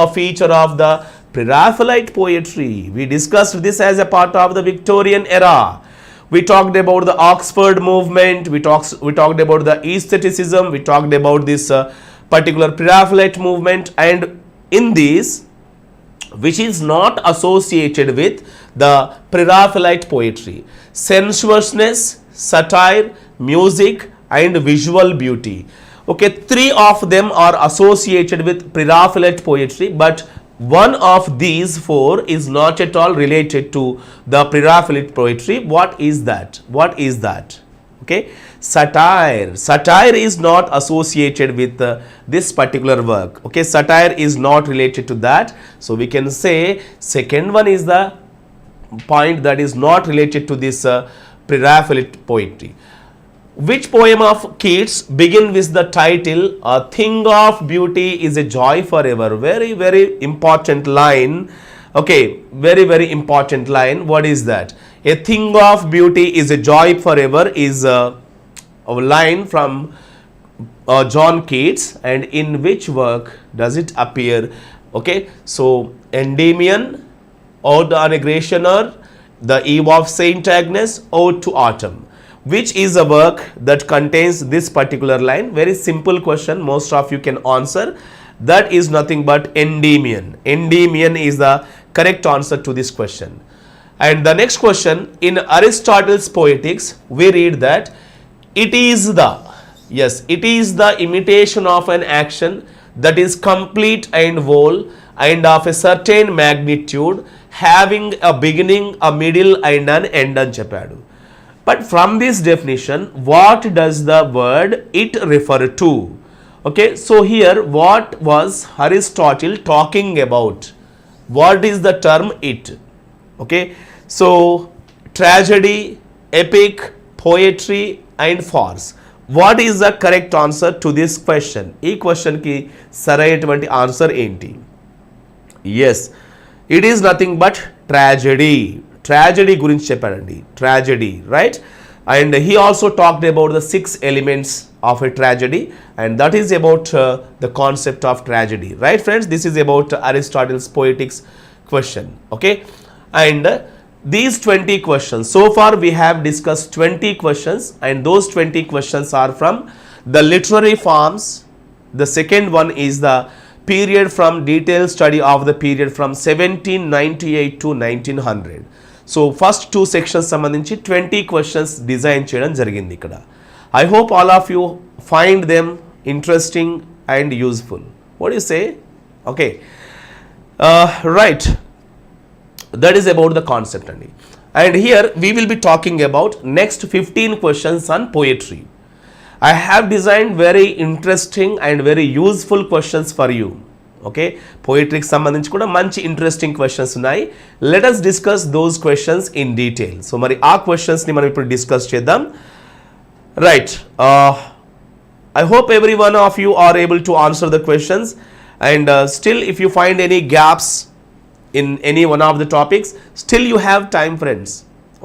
a feature of the Pre-Raphaelite poetry? We discussed this as a part of the Victorian era. We talked about the Oxford movement. We talked about the aestheticism. We talked about this particular Pre-Raphaelite movement. And in this, which is not associated with the Pre-Raphaelite poetry: sensuousness, satire, music and visual beauty. Okay, three of them are associated with Pre-Raphaelite poetry, but one of these four is not at all related to the Pre-Raphaelite poetry. What is that? Okay, satire is not associated with this particular work. Okay, satire is not related to that, so we can say second one is the point that is not related to this Pre-Raphaelite poetry. Which poem of Keats begin with the title "A Thing of Beauty is a Joy Forever"? Very, very important line. Okay, very, very important line. What is that? A thing of beauty is a joy forever is a line from John Keats. And in which work does it appear? Okay, so Endymion, Ode on a Gratianer, The Eve of Saint Agnes, Ode to Autumn. Which is a work that contains this particular line? Very simple question, most of you can answer. That is nothing but Endymion. Endymion is the correct answer to this question. And the next question, in Aristotle's Poetics, we read that it is the imitation of an action that is complete and whole and of a certain magnitude, having a beginning, a middle and an end అని చెప్పాడు. But from this definition, what does the word it refer to? Okay, so here what was Aristotle talking about? What is the term it? Okay, so tragedy, epic, poetry and farce. What is the correct answer to this question? ఈ question కి సరైనటువంటి answer ఏంటి? Yes, it is nothing but tragedy. Tragedy గురించి చెప్పాడండి. Tragedy, right? And he also talked about the 6 elements of a tragedy, and that is about the concept of tragedy, right friends? This is about Aristotle's Poetics question. Okay, and these 20 questions, so far we have discussed 20 questions, and those 20 questions are from the literary forms. The second one is the period from detailed study of the period from 1798 to 1900. So first 2 sections సంబంధించి 20 questions design చేయడం జరిగింది ఇక్కడ. I hope all of you find them interesting and useful. What do you say? Okay, right, that is about the concept only. And here we will be talking about next 15 questions on poetry. I have designed very interesting and very useful questions for you. Okay, poetry కి సంబంధించి కూడా మంచి interesting questions ఉన్నాయి. Let us discuss those questions in detail. So మరి ఆ క్వశ్చన్స్ని మనం ఇప్పుడు డిస్కస్ చేద్దాం. Right, I hope every one of you are able to answer the questions, and still if you find any gaps in any one of the topics, still you have time, friends.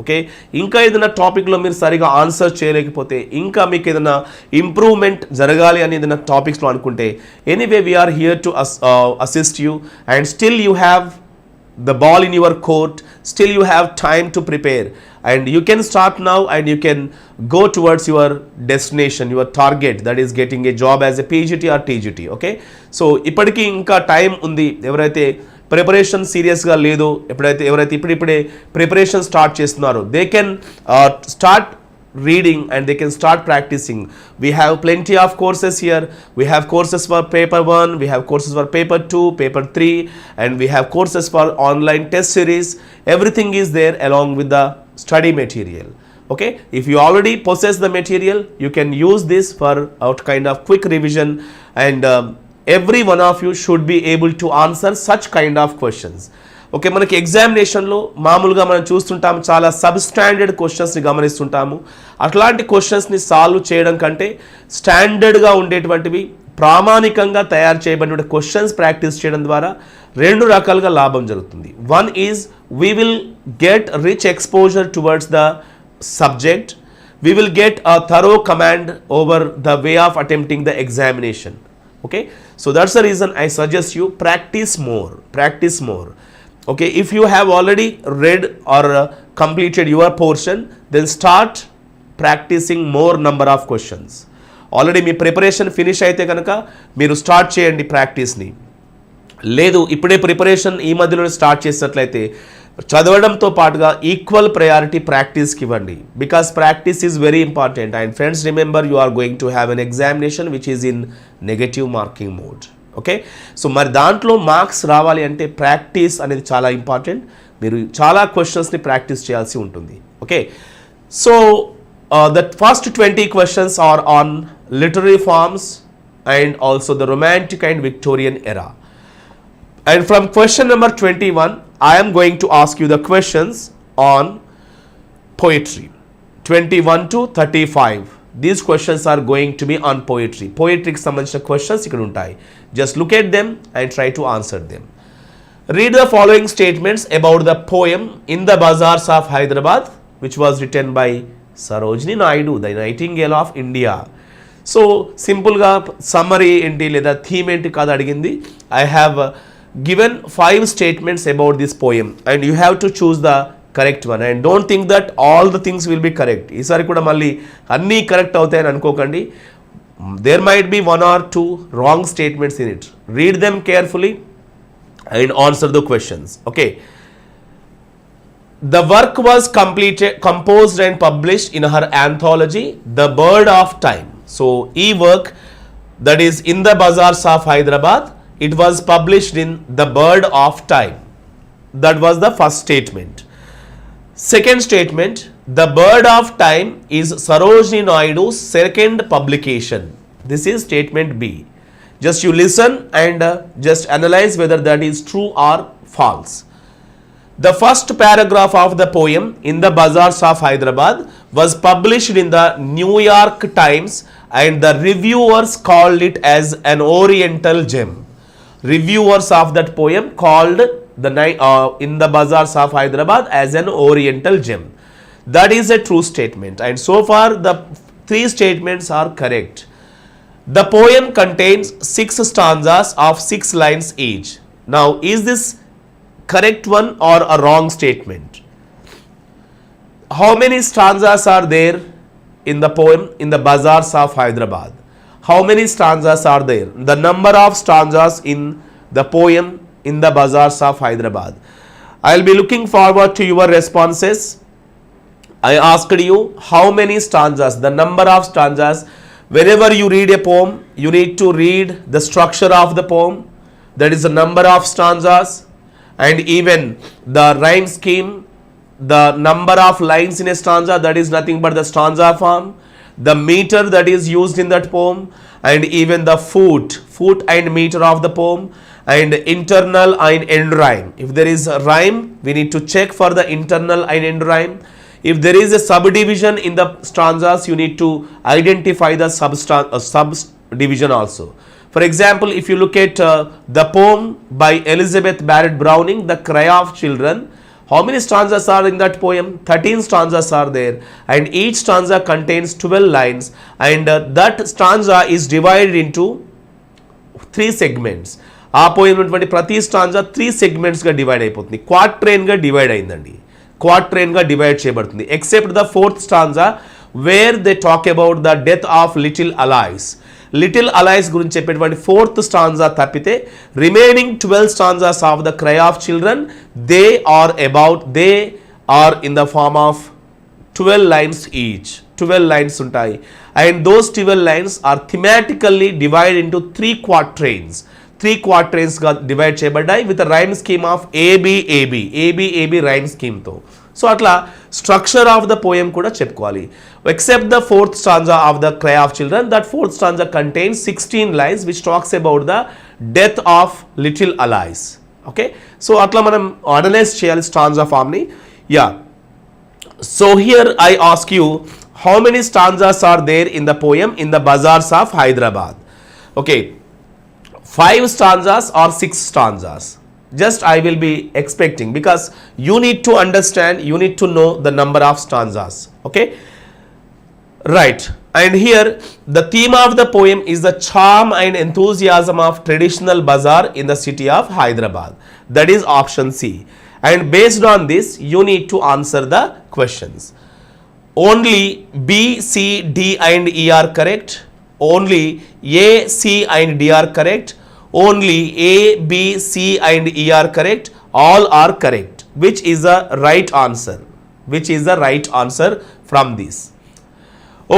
Okay, ఇంకా ఏదైనా టాపిక్లో మీరు సరిగా answer చేయలేకపోతే, ఇంకా మీకు ఏదైనా improvement జరగాలి అని ఏదైనా టాపిక్స్లో అనుకుంటే, anyway we are here to assist you, and still you have the ball in your court, still you have time to prepare, and you can start now and you can go towards your destination, your target, that is getting a job as a PGT or TGT. okay, so ఇప్పటికీ ఇంకా time ఉంది. ఎవరైతే preparation సీరియస్గా లేదో, ఎవరైతే ఇప్పుడిప్పుడే preparation start చేస్తున్నారో, they can start reading and they can start practicing. We have plenty of courses here. We have courses for paper 1, we have courses for paper 2, paper 3, and we have courses for online test series. Everything is there along with the study material. Okay, if you already possess the material, you can use this for a kind of quick revision, and every one of you should be able to answer such kind of questions. Okay, మనకి ఎగ్జామినేషన్లో మామూలుగా మనం చూస్తుంటాము, చాలా substandard క్వశ్చన్స్ని గమనిస్తుంటాము. అట్లాంటి క్వశ్చన్స్ని solve చేయడం కంటే స్టాండర్డ్గా ఉండేటువంటివి, ప్రామాణికంగా తయారు చేయబడిన క్వశ్చన్స్ ప్రాక్టీస్ చేయడం ద్వారా రెండు రకాలుగా లాభం జరుగుతుంది. One is we will get rich exposure towards the subject, we will get a thorough command over the way of attempting the examination. Okay, so that's the reason I suggest you practice more. Okay, if you have already read or completed your portion, then start practicing more number of questions. Already me preparation finish అయితే కనుక మీరు start చేయండి ప్రాక్టీస్ని. లేదు, ఇప్పుడే preparation ఈ మధ్యలో start చేసినట్లయితే చదవడంతో పాటుగా ఈక్వల్ ప్రయారిటీ ప్రాక్టీస్కి ఇవ్వండి. Because practice is very important. And friends, remember you are going to have an examination which is in negative marking mode. Okay, so మరి దాంట్లో మార్క్స్ రావాలి అంటే ప్రాక్టీస్ అనేది చాలా ఇంపార్టెంట్. మీరు చాలా క్వశ్చన్స్ని ప్రాక్టీస్ చేయాల్సి ఉంటుంది. Okay, so the first 20 questions are on literary forms and also the romantic and Victorian era. And from question number 21, I am going to ask you the questions on poetry. 21 to 35. These questions are going to be on poetry. Poetry కి సంబంధించిన questions ఇక్కడ ఉంటాయి. Just look at them and try to answer them. Read the following statements about the poem In the Bazaars of Hyderabad, which was written by Sarojini Naidu, the Nightingale of India. So సింపుల్గా summary ఏంటి లేదా theme ఏంటి కాదు అడిగింది. I have given 5 statements about this poem and you have to choose the correct one, and don't think that all the things will be correct. ఈసారి కూడా మళ్ళీ అన్నీ కరెక్ట్ అవుతాయని అనుకోకండి. There might be 1 or 2 wrong statements in it. Read them carefully and answer the questions. Okay, the work was composed and published in her anthology The Bird of Time. So e-work, that is In the Bazaars of Hyderabad, it was published in The Bird of Time. That was the first statement. Second statement, The Bird of Time is Sarojini Naidu's second publication. This is statement B. Just you listen and just analyze whether that is true or false. The first paragraph of the poem In the Bazaars of Hyderabad was published in the New York Times and the reviewers called it as an oriental gem. Reviewers of that poem called In the Bazaars of Hyderabad as an oriental gem. That is a true statement, and so far the 3 statements are correct. The poem contains 6 stanzas of 6 lines each. Now, is this correct one or a wrong statement? How many stanzas are there in the poem In the Bazaars of Hyderabad? How many stanzas are there? The number of stanzas in the poem In the Bazaars of Hyderabad. I will be looking forward to your responses. I asked you how many stanzas, the number of stanzas whenever you read a poem, you need to read the structure of the poem, that is the number of stanzas, and even the rhyme scheme, the number of lines in a stanza, that is nothing but the stanza form, the meter that is used in that poem, and even the foot and meter of the poem, and internal and end rhyme. If there is a rhyme, we need to check for the internal and end rhyme. If there is a subdivision in the stanzas, you need to identify the subdivision also. For example, if you look at the poem by Elizabeth Barrett Browning, The Cry of Children, how many stanzas are in that poem? 13 stanzas are there, and each stanza contains 12 lines, and that stanza is divided into 3 segments. ఆ poem ఉన్నటువంటి ప్రతి stanza 3 సెగ్మెంట్స్గా divide అయిపోతుంది, క్వాట్రైన్గా divide అయిందండి, క్వాట్రైన్గా divide చేయబడుతుంది, except the 4th stanza where they talk about the death of little Alice. Little Alice గురించి చెప్పేటువంటి 4th స్టాంజా తప్పితే remaining 12 stanzas of the cry of children they are in the form of 12 lines each. 12 lines ఉంటాయి, and those 12 lines are thematically divide into 3 quatrains. 3 క్వార్టరైన్స్గా divide చేయబడ్డాయి with rhyme scheme of A B A B rhyme స్కీమ్తో. So అట్లా structure of the poem కూడా చెప్పుకోవాలి. Except the 4th stanza of the cry of children, that 4th stanza contains 16 lines which talks about the death of little Alice. Okay, so అట్లా మనం analyse చేయాలి stanza ఫామ్ని. Yeah, so here I ask you, how many stanzas are there in the poem in the bazaars of Hyderabad? Okay, 5 stanzas or 6 stanzas? Just I will be expecting, because you need to understand, you need to know the number of stanzas. Okay, right. And here the theme of the poem is the charm and enthusiasm of traditional bazaar in the city of Hyderabad. That is option C. And based on this, you need to answer the questions. Only B, C, D and E are correct. Only A, C and D are correct. Only A, B, C and E are correct. All are correct. Which is the right answer? Which is the right answer from this?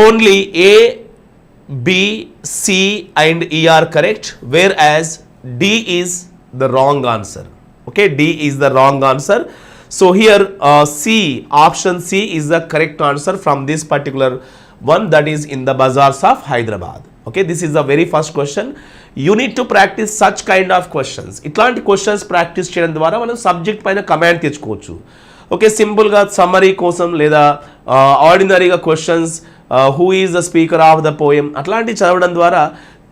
Only A, B, C and E are correct, whereas D is the wrong answer. Okay, D is the wrong answer. So here C, option C is the correct answer from this particular one, that is in the bazaars of Hyderabad. Okay, this is the very first question. You need to practice such kind of questions. ఇట్లాంటి questions practice చేయడం ద్వారా మనం subject పైన command తెచ్చుకోవచ్చు. Okay, సింపుల్గా summary కోసం లేదా ఆర్డినరీగా questions, who is the speaker of the poem, అట్లాంటివి చదవడం ద్వారా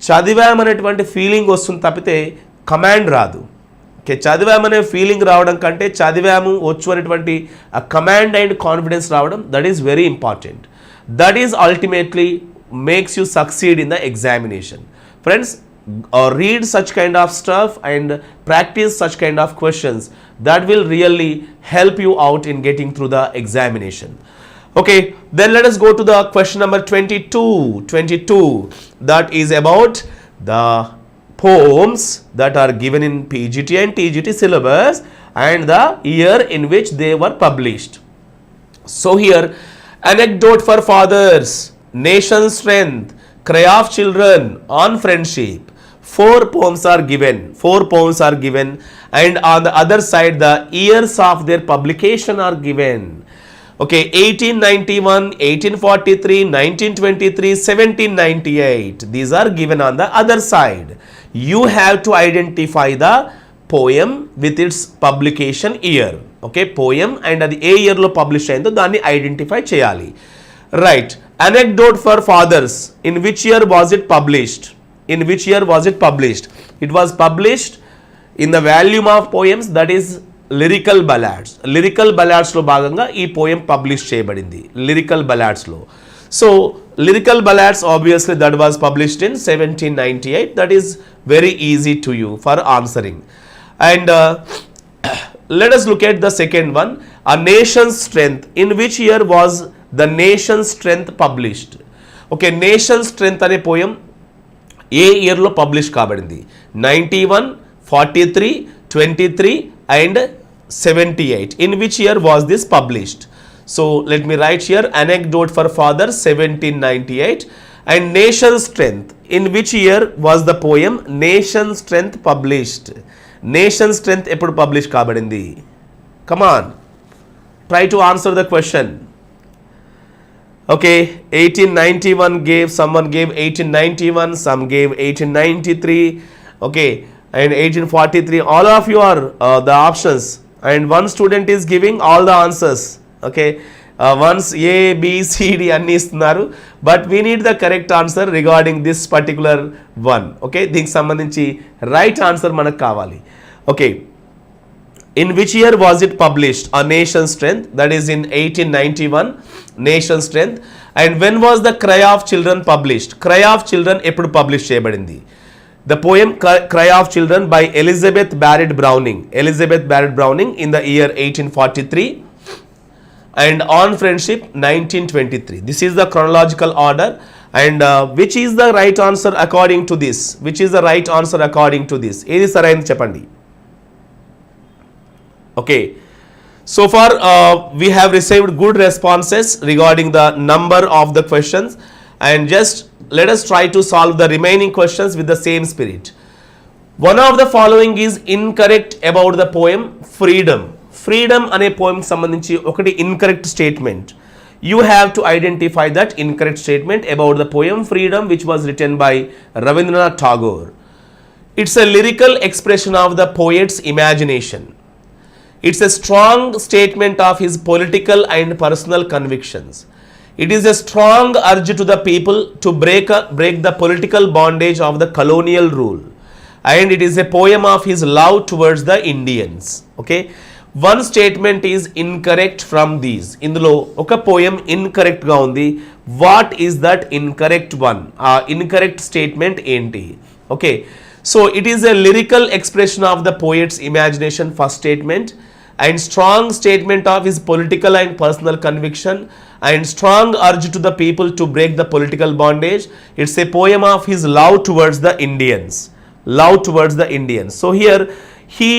చదివామనేటువంటి ఫీలింగ్ వస్తుంది తప్పితే కమాండ్ రాదు. ఓకే, చదివామనే ఫీలింగ్ రావడం కంటే చదివాము వచ్చు అనేటువంటి ఆ కమాండ్ అండ్ కాన్ఫిడెన్స్ రావడం, that is very important. That is ultimately makes you succeed in the examination. Friends, read such kind of stuff and practice such kind of questions. That will really help you out in getting through the examination. Okay, then let us go to the question number 22. That is about the poems that are given in PGT and TGT syllabus and the year in which they were published. So here, Anecdote for Fathers, Nation Strength, Cry of Children, On Friendship, 4 poems are given. 4 poems are given, and on the other side the years of their publication are given. Okay, 1891, 1843, 1923, 1798. These are given on the other side. You have to identify the poem with its publication year. Okay, poem and అది ఏ ఇయర్లో publish అయిందో దాన్ని identify చేయాలి. Right, anecdote for fathers, in which year was it published? In which year was it published? It was published in the volume of poems, that is lyrical ballads. Lyrical బలాడ్స్లో భాగంగా ఈ poem publish చేయబడింది, lyrical బలాడ్స్లో. So lyrical ballads obviously that was published in 1798. That is very easy to you for ఆన్సరింగ్. And let us look at the second one, A Nation's Strength. In which year was The Nation's Strength published? Okay, Nation's Strength అనే poem ఏ ఇయర్లో publish కాబడింది? 91, 43, 23 and 78. In which year was this published? So let me write here, Anecdote for Father 1798, And Nation Strength, in which year was the poem Nation Strength published? Nation Strength eppudu publish kabadindi? Come on, try to answer the question. Okay, 1891 gave, someone gave 1891, some gave 1893, okay, and 1843. All of you are the options, and one student is giving all the answers. Okay, once A, B, C, D అన్ని ఇస్తున్నారు, but we need the correct answer regarding this particular one. Okay, దీనికి సంబంధించి right answer మనకు కావాలి. Okay, in which year was it published? A Nation Strength, that is in 1891, Nation Strength. And when was the Cry of Children published? Cry of Children ఎప్పుడు publish చేయబడింది? The poem Cry of Children by Elizabeth Barrett Browning. Elizabeth Barrett Browning in the year 1843. And On Friendship 1923. This is the chronological order. And which is the right answer according to this? Which is the right answer according to this? ఏది సరైనది చెప్పండి. Okay, so far we have received good responses regarding the number of the questions, and just let us try to solve the remaining questions with the same spirit. One of the following is incorrect about the poem Freedom. Freedom అనే poem సంబంధించి ఒకటి incorrect statement. You have to identify that incorrect statement about the poem Freedom, which was written by Rabindranath Tagore. It's a lyrical expression of the poet's imagination. It's a strong statement of his political and personal convictions. It is a strong urge to the people to break the political bondage of the colonial rule. And it is a poem of his love towards the Indians. Okay, one statement is incorrect from these. Indulo oka poem incorrect ga undi. What is that incorrect one? Incorrect statement enti? Okay, so it is a lyrical expression of the poet's imagination, first statement, and strong statement of his political and personal conviction, and strong urge to the people to break the political bondage. It's a poem of his love towards the Indians. Love towards the Indians. So here he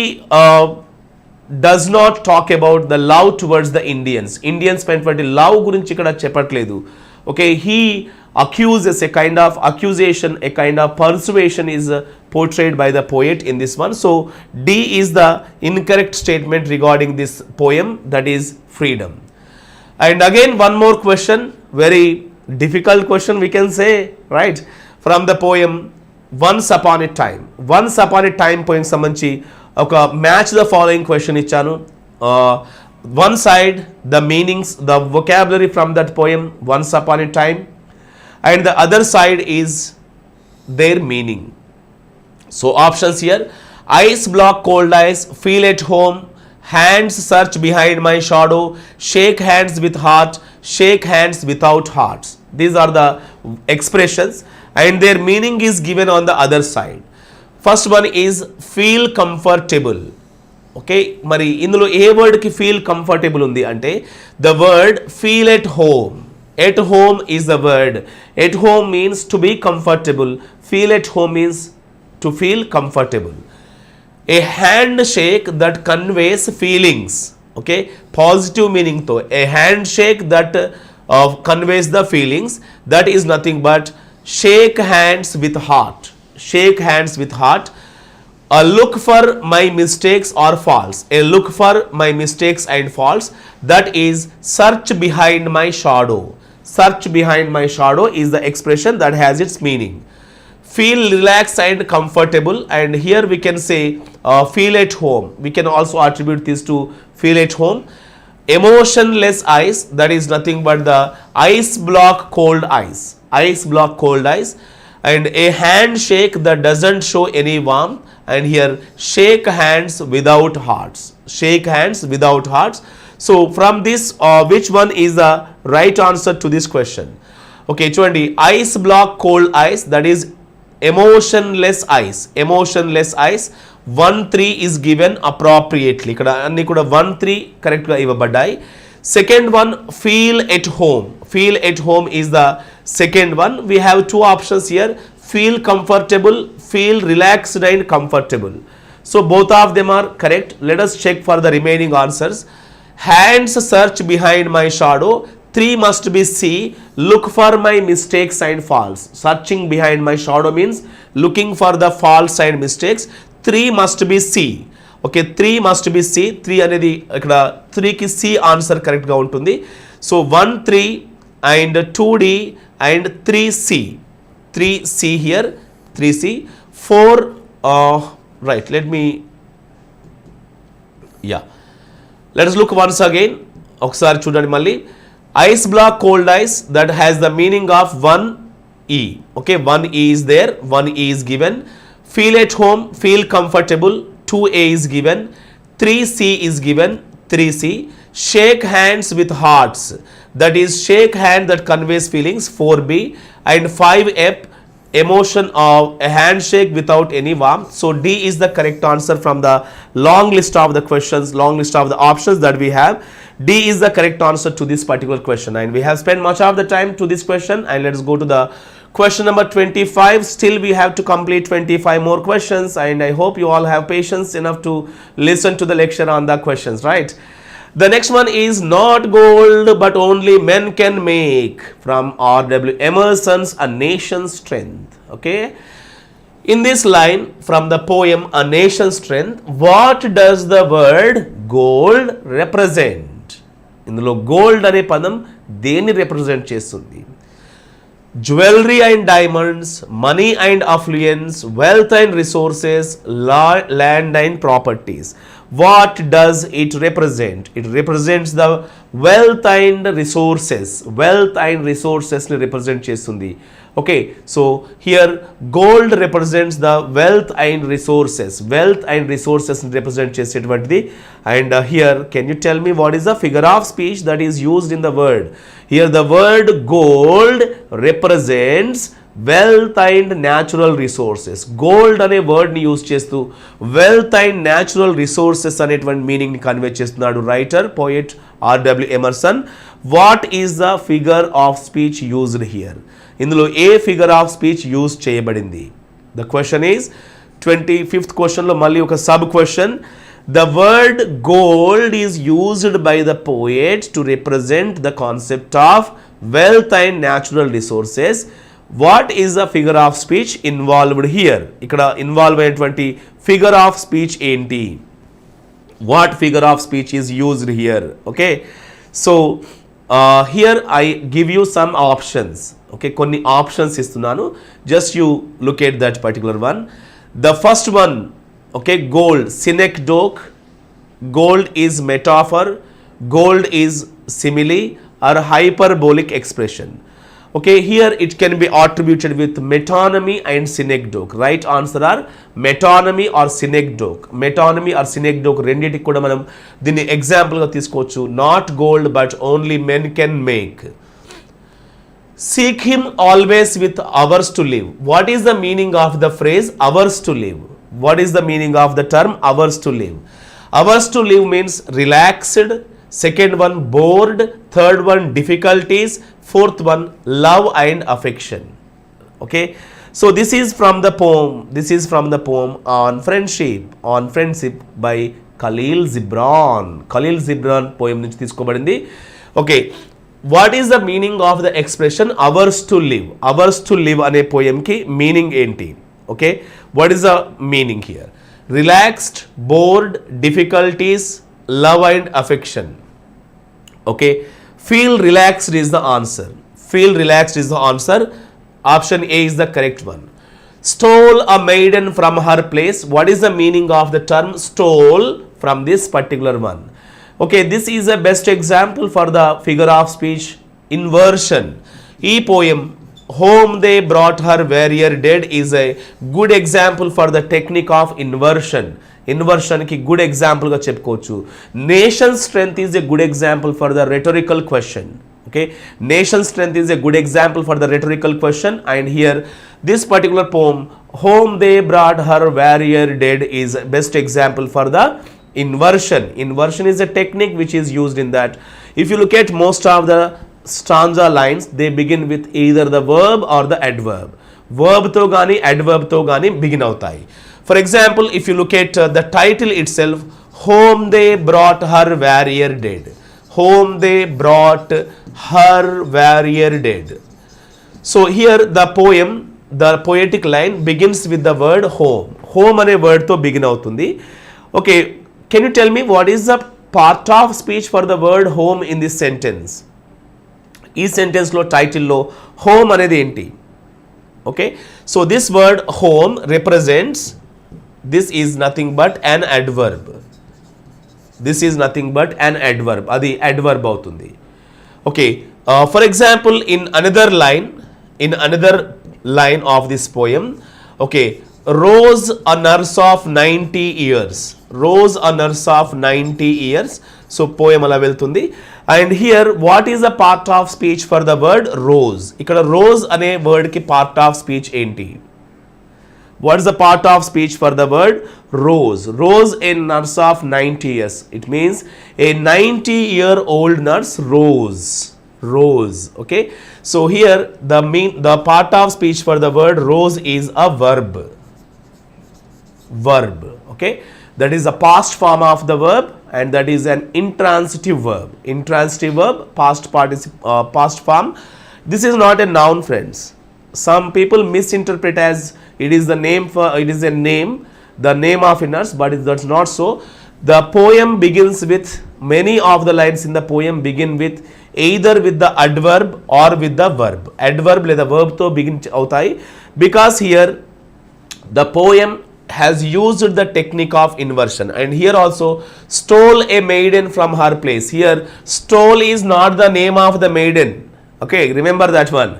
does not talk about the love towards the Indians. Indians పైనటువంటి love గురించి ఇక్కడ చెప్పట్లేదు. Okay, he accuses, a kind of accusation, a kind of persuasion is portrayed by the poet in this one. So D is the incorrect statement regarding this poem, that is Freedom. And again one more question, very difficult question we can say, right, from the poem Once Upon a Time. Once Upon a Time poem సంబంధించి ఒక match the following question ఇచ్చాను. One side the meanings, the vocabulary from that poem Once Upon a Time, and the other side is their meaning. So options here: ice block cold ice, feel at home, hands search behind my shadow, shake hands with heart, shake hands without hearts. These are the expressions, and their meaning is given on the other side. First one is feel comfortable. Okay, మరి ఇందులో ఏ word కి feel comfortable ఉంది అంటే the word feel at home. At home is the word. At home means to be comfortable. Feel at home means to feel comfortable. A handshake that conveys feelings. Okay, positive meaning to a handshake that conveys the feelings, that is nothing but shake hands with heart. Shake hands with heart. A look for my mistakes or faults. A look for my mistakes and faults, that is search behind my shadow. Search behind my shadow is the expression that has its meaning. Feel relaxed and comfortable, and here we can say feel at home. We can also attribute this to feel at home. Emotionless ice, that is nothing but the ice block cold ice. Ice block cold ice. And a handshake that doesn't show any warmth, and here shake hands without hearts. Shake hands without hearts. So from this which one is the right answer to this question? Okay, చూడండి, ice block cold ice, that is emotionless ice. Emotionless ice. 1-3 is given appropriately. ఇక్కడ అన్ని కూడా 1-3 correct గా ఇవ్వబడ్డాయి. Second one, feel at home. Feel at home is the second one. We have two options here: feel comfortable, feel relaxed and comfortable. So both of them are correct. Let us check for the remaining answers. Hands search behind my shadow, 3 must be C. Look for my mistakes and faults. Searching behind my shadow means looking for the faults and mistakes. 3 must be C. Okay, 3 must be C. 3 అనేది ఇక్కడ 3 కి C answer correct గా ఉంటుంది. So 1 3 and 2D and 3C. 3C here, 3C. 4 right, let us look once again. ఒకసారి చూడండి మళ్ళీ. Ice block, cold ice, that has the meaning of 1E. Okay, 1E is there, 1E is given. Feel at home, feel comfortable, 2A is given. 3C is given, 3C. Shake hands with hearts, that is shake hand that conveys feelings, 4B. And 5F, emotion of a handshake without any warmth. So D is the correct answer from the long list of the questions, long list of the options that we have. D is the correct answer to this particular question, and we have spent much of the time to this question. And let's go to the question number 25. Still we have to complete 25 more questions, and I hope you all have patience enough to listen to the lecture on the questions, right? The next one is not gold but only men can make, from R.W. Emerson's A Nation's Strength. Okay, in this line from the poem A Nation's Strength, what does the word gold represent? ఇందులో gold అనే పదం దేన్ని represent చేస్తుంది? Jewellery and diamonds, money and affluence, wealth and resources, land and properties. What does it represent? It represents the wealth and resources. Wealth and resources ni represent chestundi. Okay, so here gold represents the wealth and resources. Wealth and resources ni represent chesetuvantidi. And here, can you tell me what is the figure of speech that is used in the word? Here the word gold represents wealth and natural resources. Gold అనే word ని use చేస్తూ wealth and natural resources అనేటువంటి meaning ని convey చేస్తున్నాడు writer poet R.W. Emerson. What is the figure of speech used here? ఇందులో ఏ figure of speech use చేయబడింది? The question is 25th question లో మళ్ళీ ఒక sub question. The word gold is used by the poet to represent the concept of wealth and natural resources. What is the figure of speech involved here? ఇక్కడ involve అయినటువంటి figure of speech ఏంటి? What figure of speech is used here? Okay, so here I give you some options. Okay, కొన్ని options ఇస్తున్నాను, just you look at that particular one. The first one, okay, gold, synecdoche, gold is metaphor, gold is simile or hyperbolic expression. Okay, here it can be attributed with metonymy and synecdoche. Right answer are metonymy or synecdoche. Metonymy or synecdoche రెండిటికి కూడా మనం దీన్ని example గా తీసుకోవచ్చు. Not gold but only men can make. Seek him always with hours to live. What is the meaning of the phrase hours to live? What is the meaning of the term hours to live? Hours to live means relaxed. Second one bored. Third one difficulties. Fourth one love and affection. Okay, so this is from the poem on friendship by Khalil Gibran. Khalil Gibran poem నుంచి తీసుకోబడింది. Okay, what is the meaning of the expression hours to live? Hours to live అనే poem కి meaning ఏంటి? Okay, what is the meaning here? Relaxed, bored, difficulties, love and affection. Okay, feel relaxed is the answer. Feel relaxed is the answer. Option A is the correct one. Stole a maiden from her place. What is the meaning of the term stole from this particular one? Okay, this is a best example for the figure of speech inversion. E poem Home They Brought Her Warrior Dead is a good example for the technique of inversion. Inversion కి good example గా చెప్పుకోవచ్చు. Nation strength is a good example for the rhetorical question. Okay, nation strength is a good example for the rhetorical question. And here this particular poem home they brought her warrior dead is best example for the inversion. Inversion is a technique which is used in that. If you look at most of the stanza lines, they begin with either the verb or the adverb. Verb తో గాని adverb తో గాని begin అవుతాయి. For example, if you look at the title itself, Home They Brought Her Warrior Dead. Home they brought her warrior dead. So here the poem, the poetic line begins with the word home. Home అనే word తో begin అవుతుంది. Okay, can you tell me what is the part of speech for the word home in this sentence? ఈ sentence లో title లో home అనేది ఏంటి? Okay, so this word home represents, this is nothing but an adverb. This is nothing but an adverb. అది adverb అవుతుంది. Okay, for example, in another line of this poem, okay, Rose a nurse of 90 years. Rose a nurse of 90 years. So poem ala veltundi. And here what is the part of speech for the word rose? Ikkada rose ane word ki part of speech enti? What is the part of speech for the word rose? Rose a nurse of 90 years. It means a 90-year-old nurse rose. Rose. Okay. So here the part of speech for the word rose is a verb. Verb. Okay. That is the past form of the verb, and that is an intransitive verb. Intransitive verb, past form. This is not a noun, friends. Some people misinterpret as it is the name the name of a nurse, but that's not so. The poem begins with, many of the lines in the poem begin with either with the adverb or with the verb. Adverb లేదా verb తో begin అవుతాయి, because here the poem has used the technique of inversion. And here also, stole a maiden from her place. Here stole is not the name of the maiden. Okay, remember that one.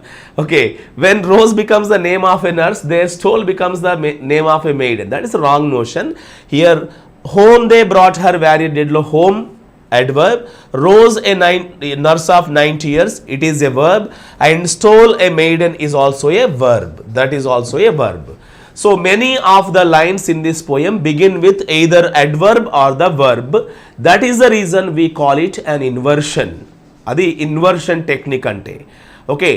Okay, when Rose becomes the name of a nurse, there stole becomes the name of a maiden. That is a wrong notion. Here home they brought her warrior dead. Home adverb. Rose a nurse of 90 years, it is a verb. And stole a maiden is also a verb. That is also a verb. So many of the lines in this poem begin with either adverb or the verb. That is the reason we call it an inversion. Adi inversion technique ante. Okay.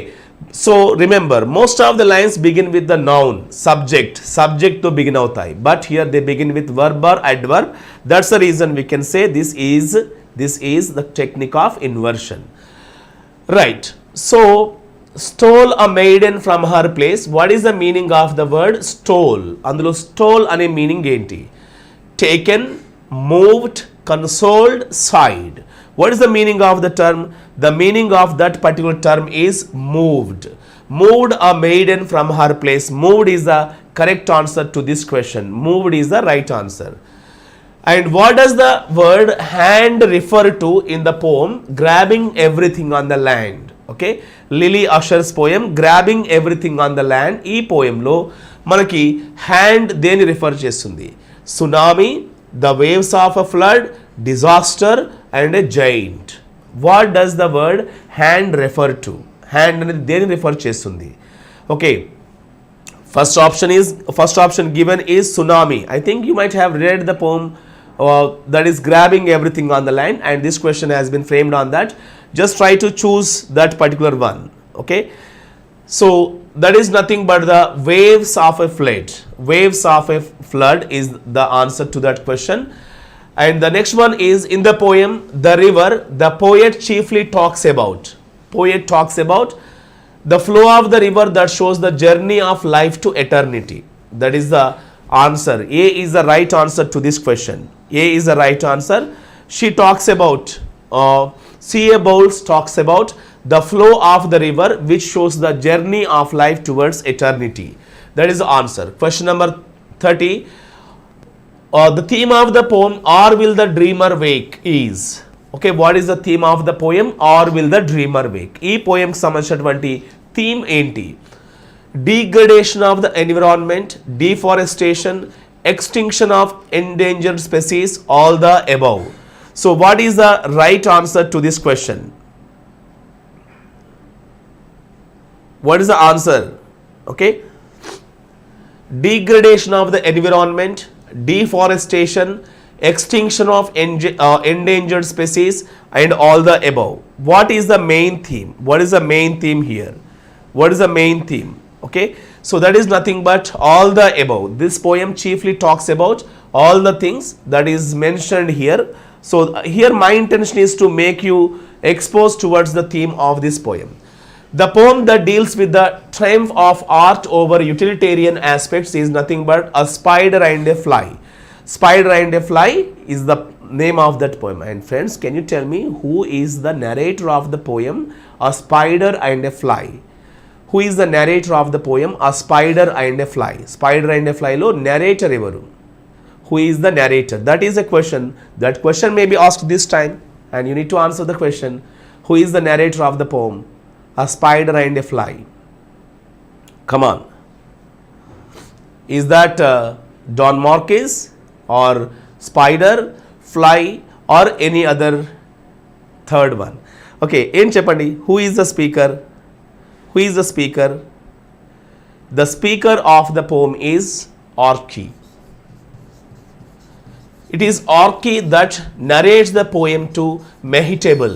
So remember, most of the lines begin with the noun, subject to begin outai. But here they begin with verb or adverb. That's the reason we can say this is the technique of inversion. Right. So stole a maiden from her place. What is the meaning of the word stole? Andulo stole ane meaning enti? Taken, moved, consoled, sighed. What is the meaning of the term? The meaning of that particular term is moved. Moved a maiden from her place. Moved is the correct answer to this question. Moved is the right answer. And what does the word hand refer to in the poem? Grabbing everything on the land. Okay, Lily Usher's poem grabbing everything on the land. ఈ పోయంలో మనకి hand దేని refer చేస్తుంది? Tsunami, the waves of a flood, disaster and a giant. What does the word hand refer to? Hand అనేది దేని refer చేస్తుంది? Okay, first option given is tsunami. I think you might have read the poem that is grabbing everything on the land, and this question has been framed on that. Just try to choose that particular one. Okay, so that is nothing but the waves of a flood. Waves of a flood is the answer to that question. And the next one is, in the poem The River, the poet chiefly talks about the flow of the river that shows the journey of life to eternity. That is the answer. A is the right answer to this question. A is the right answer. She talks about C.A. Bowles talks about the flow of the river which shows the journey of life towards eternity. That is the answer. Question number 30. The theme of the poem Or Will the Dreamer Wake is. Okay, what is the theme of the poem Or Will the Dreamer Wake? ఈ poem కి సంబంధించినటువంటి theme ఏంటి? Degradation of the environment, deforestation, extinction of endangered species, all the above. So what is the right answer to this question? What is the answer? Okay, degradation of the environment, deforestation, extinction of endangered species and all the above. What is the main theme? What is the main theme here? What is the main theme? Okay, so that is nothing but all the above. This poem chiefly talks about all the things that is mentioned here. So here my intention is to make you exposed towards the theme of this poem. The poem that deals with the triumph of art over utilitarian aspects is nothing but a spider and a fly. Spider and a fly is the name of that poem. And friends, can you tell me who is the narrator of the poem A Spider and a Fly? Who is the narrator of the poem A Spider and a Fly? Spider and a fly lo narrator evaru? Who is the narrator? That is a question. That question may be asked this time and you need to answer the question. Who is the narrator of the poem A Spider and a Fly? Come on. Is that Don Marquis or Spider, Fly or any other third one? Okay, em cheppandi. Who is the speaker? Who is the speaker? The speaker of the poem is Orchi. It is Orchi that narrates the poem to Mehetabel.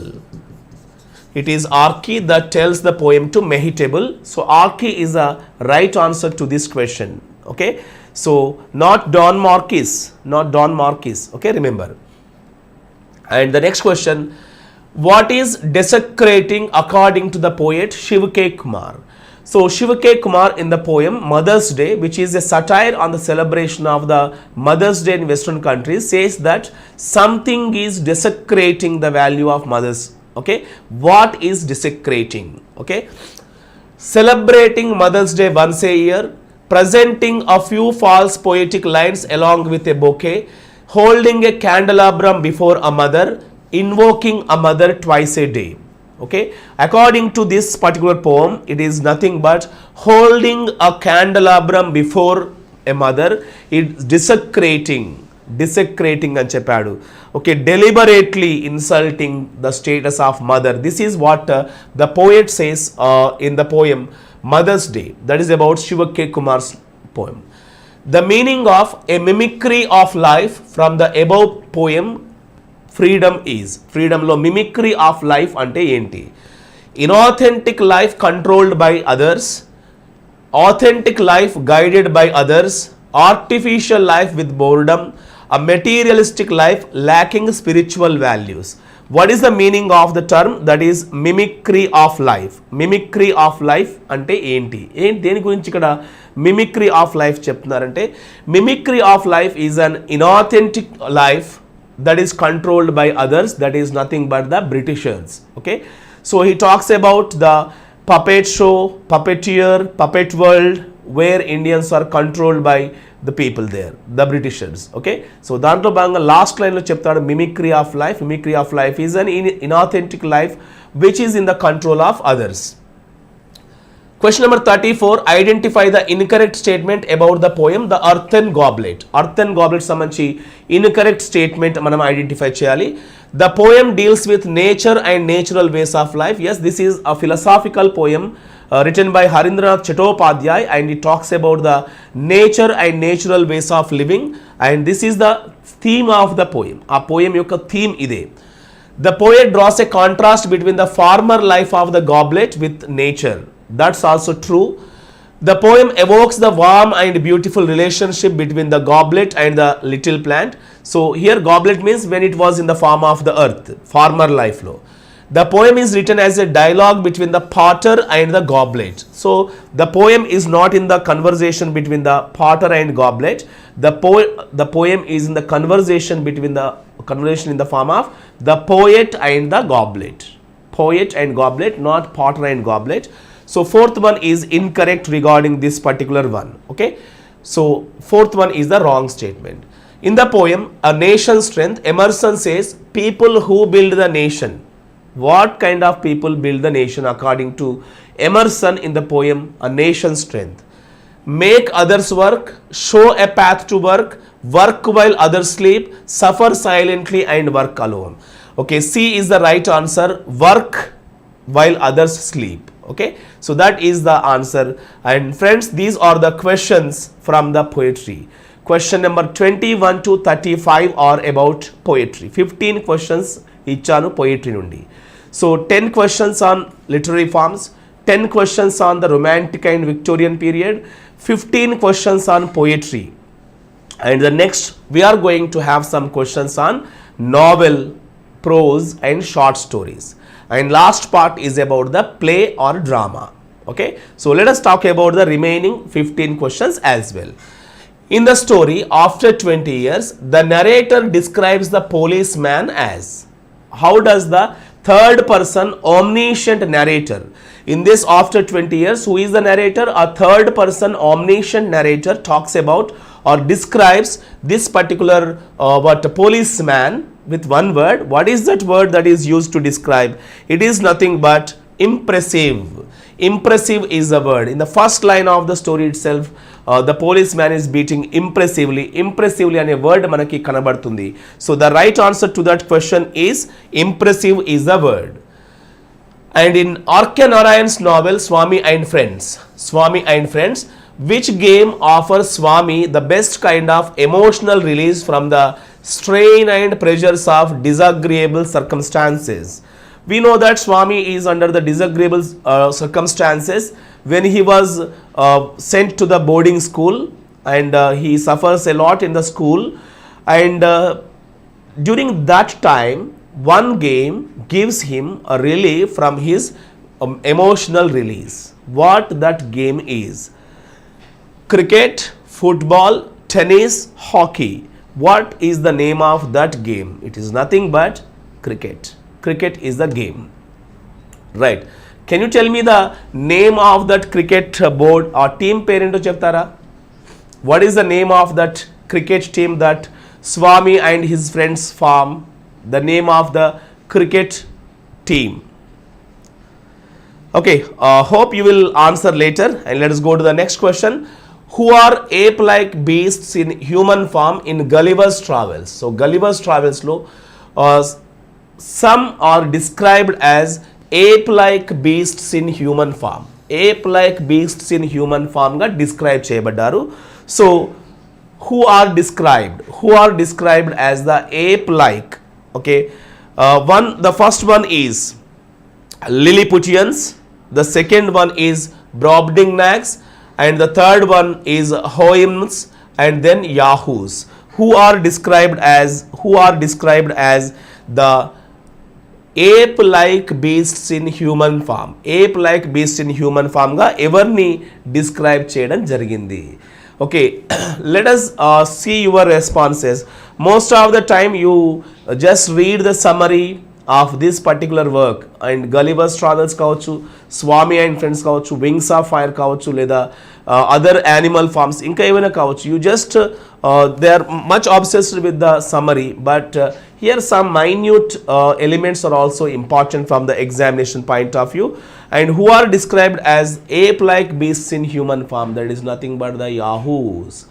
It is Orchi that tells the poem to Mehetabel. So Orchi is a right answer to this question. Okay. So not Don Marquis. Not Don Marquis. Okay, remember. And the next question. What is desecrating according to the poet Shiv K. Kumar? So Shiv K. Kumar in the poem Mother's Day, which is a satire on the celebration of the Mother's Day in Western countries, says that something is desecrating the value of mothers. Okay, what is desecrating? Okay, celebrating Mother's Day once a year, presenting a few false poetic lines along with a bouquet, holding a candelabrum before a mother, invoking a mother twice a day. Okay, according to this particular poem, it is nothing but holding a candelabrum before a mother. It's desecrating అని చెప్పాడు. Okay, deliberately insulting the status of mother. This is what the poet says in the poem Mother's Day. That is about Shiva K. Kumar's poem. The meaning of a mimicry of life from the above poem freedom is. Freedom lo mimicry of life ante enti? Inauthentic life controlled by others, authentic life guided by others, artificial life with boredom, a materialistic life lacking spiritual values. What is the meaning of the term? That is mimicry of life. Mimicry of life ante enti? దేని గురించి ఇక్కడ mimicry of life చెప్తున్నారంటే, mimicry of life is an inauthentic life that is controlled by others, that is nothing but the Britishers. Okay, so he talks about the puppet show, puppeteer, puppet world, where Indians are controlled by the people there, the Britishers. Okay, so దాంట్లో భాగంగా last లైన్లో చెప్తాడు mimicry of life. Mimicry of life is an inauthentic life which is in the control of others. Question number 34. Identify the incorrect statement about the poem The Earthen Goblet. Earthen Goblet సంబంధించి incorrect statement మనం identify చేయాలి. The poem deals with nature and natural ways of life. Yes, this is a philosophical poem written by Harindranath Chattopadhyay, and it talks about the nature and natural ways of living, and this is the theme of the poem. ఆ poem యొక్క theme ఇదే. The poet draws a contrast between the former life of the goblet with nature. That's also true. The poem evokes the warm and beautiful relationship between the goblet and the little plant. So here goblet means when it was in the form of the earth, former life lo. The poem is written as a dialogue between the potter and the goblet. So the poem is not in the conversation between the potter and goblet. The poem is in the conversation between the conversation in the form of the poet and the goblet. Poet and goblet, not potter and goblet. So fourth one is incorrect regarding this particular one. Okay, so fourth one is the wrong statement. In the poem A Nation's Strength, Emerson says people who build the nation. What kind of people build the nation according to Emerson in the poem A Nation's Strength? Make others work, show a path to work, work while others sleep, suffer silently and work alone. Okay, C is the right answer. Work while others sleep. Okay, so that is the answer. And friends, these are the questions from the poetry. Question number 21 to 35 are about poetry. 15 questions ఇచ్చాను poetry నుండి. So 10 questions on literary forms, 10 questions on the romantic and Victorian period, 15 questions on poetry. And the next we are going to have some questions on novel, prose and short stories. And last part is about the play or drama. Okay, so let us talk about the remaining 15 questions as well. In the story, after 20 years, the narrator describes the policeman as. How does the third person omniscient narrator, in this after 20 years, who is the narrator? A third person omniscient narrator talks about or describes this particular policeman with one word. What is that word that is used to describe? It is nothing but impressive. Impressive is the word. In the first line of the story itself, the policeman is beating impressively. Impressively అనే word మనకి కనబడుతుంది. So the right answer to that question is impressive is the word. And in R.K. Narayan's novel Swami and Friends, which game offers Swami the best kind of emotional release from the strain and pressures of disagreeable circumstances? We know that Swami is under the disagreeable circumstances when he was sent to the boarding school, and he suffers a lot in the school, and during that time one game gives him a relief from his emotional release. What that game is? Cricket, football, tennis, hockey. What is the name of that game? It is nothing but cricket. Cricket is the game, right? Can you tell me the name of that cricket board or team parent cheptara? What is the name of that cricket team that Swami and his friends form? The name of the cricket team. Okay, hope you will answer later, and let us go to the next question. Who are ape-like beasts in human form in Gulliver's Travels? So Gulliver's Travels lo some are described as ape-like beasts in human form. Ape-like beasts in human form ga describe cheyabaddaru. So who are described as the ape-like? Okay, the first one is Lilliputians, the second one is Brobdingnags, and the third one is Hoyms, and then Yahoos. Who are described as the ape-like beasts in human form? Ape-like beasts in human form ga evarni describe cheyadam jarigindi. Okay, let us see your responses. Most of the time you just read the summary of this particular work, and Gulliver's Travels కావచ్చు, Swami and Friends కావచ్చు, Wings of Fire కావచ్చు, లేదా other animal forms ఇంకా ఏమైనా కావచ్చు. You just they are much obsessed with the summary, but here some minute elements are also important from the examination point of view. And who are described as ape-like beasts in human form? That is nothing but the Yahoos.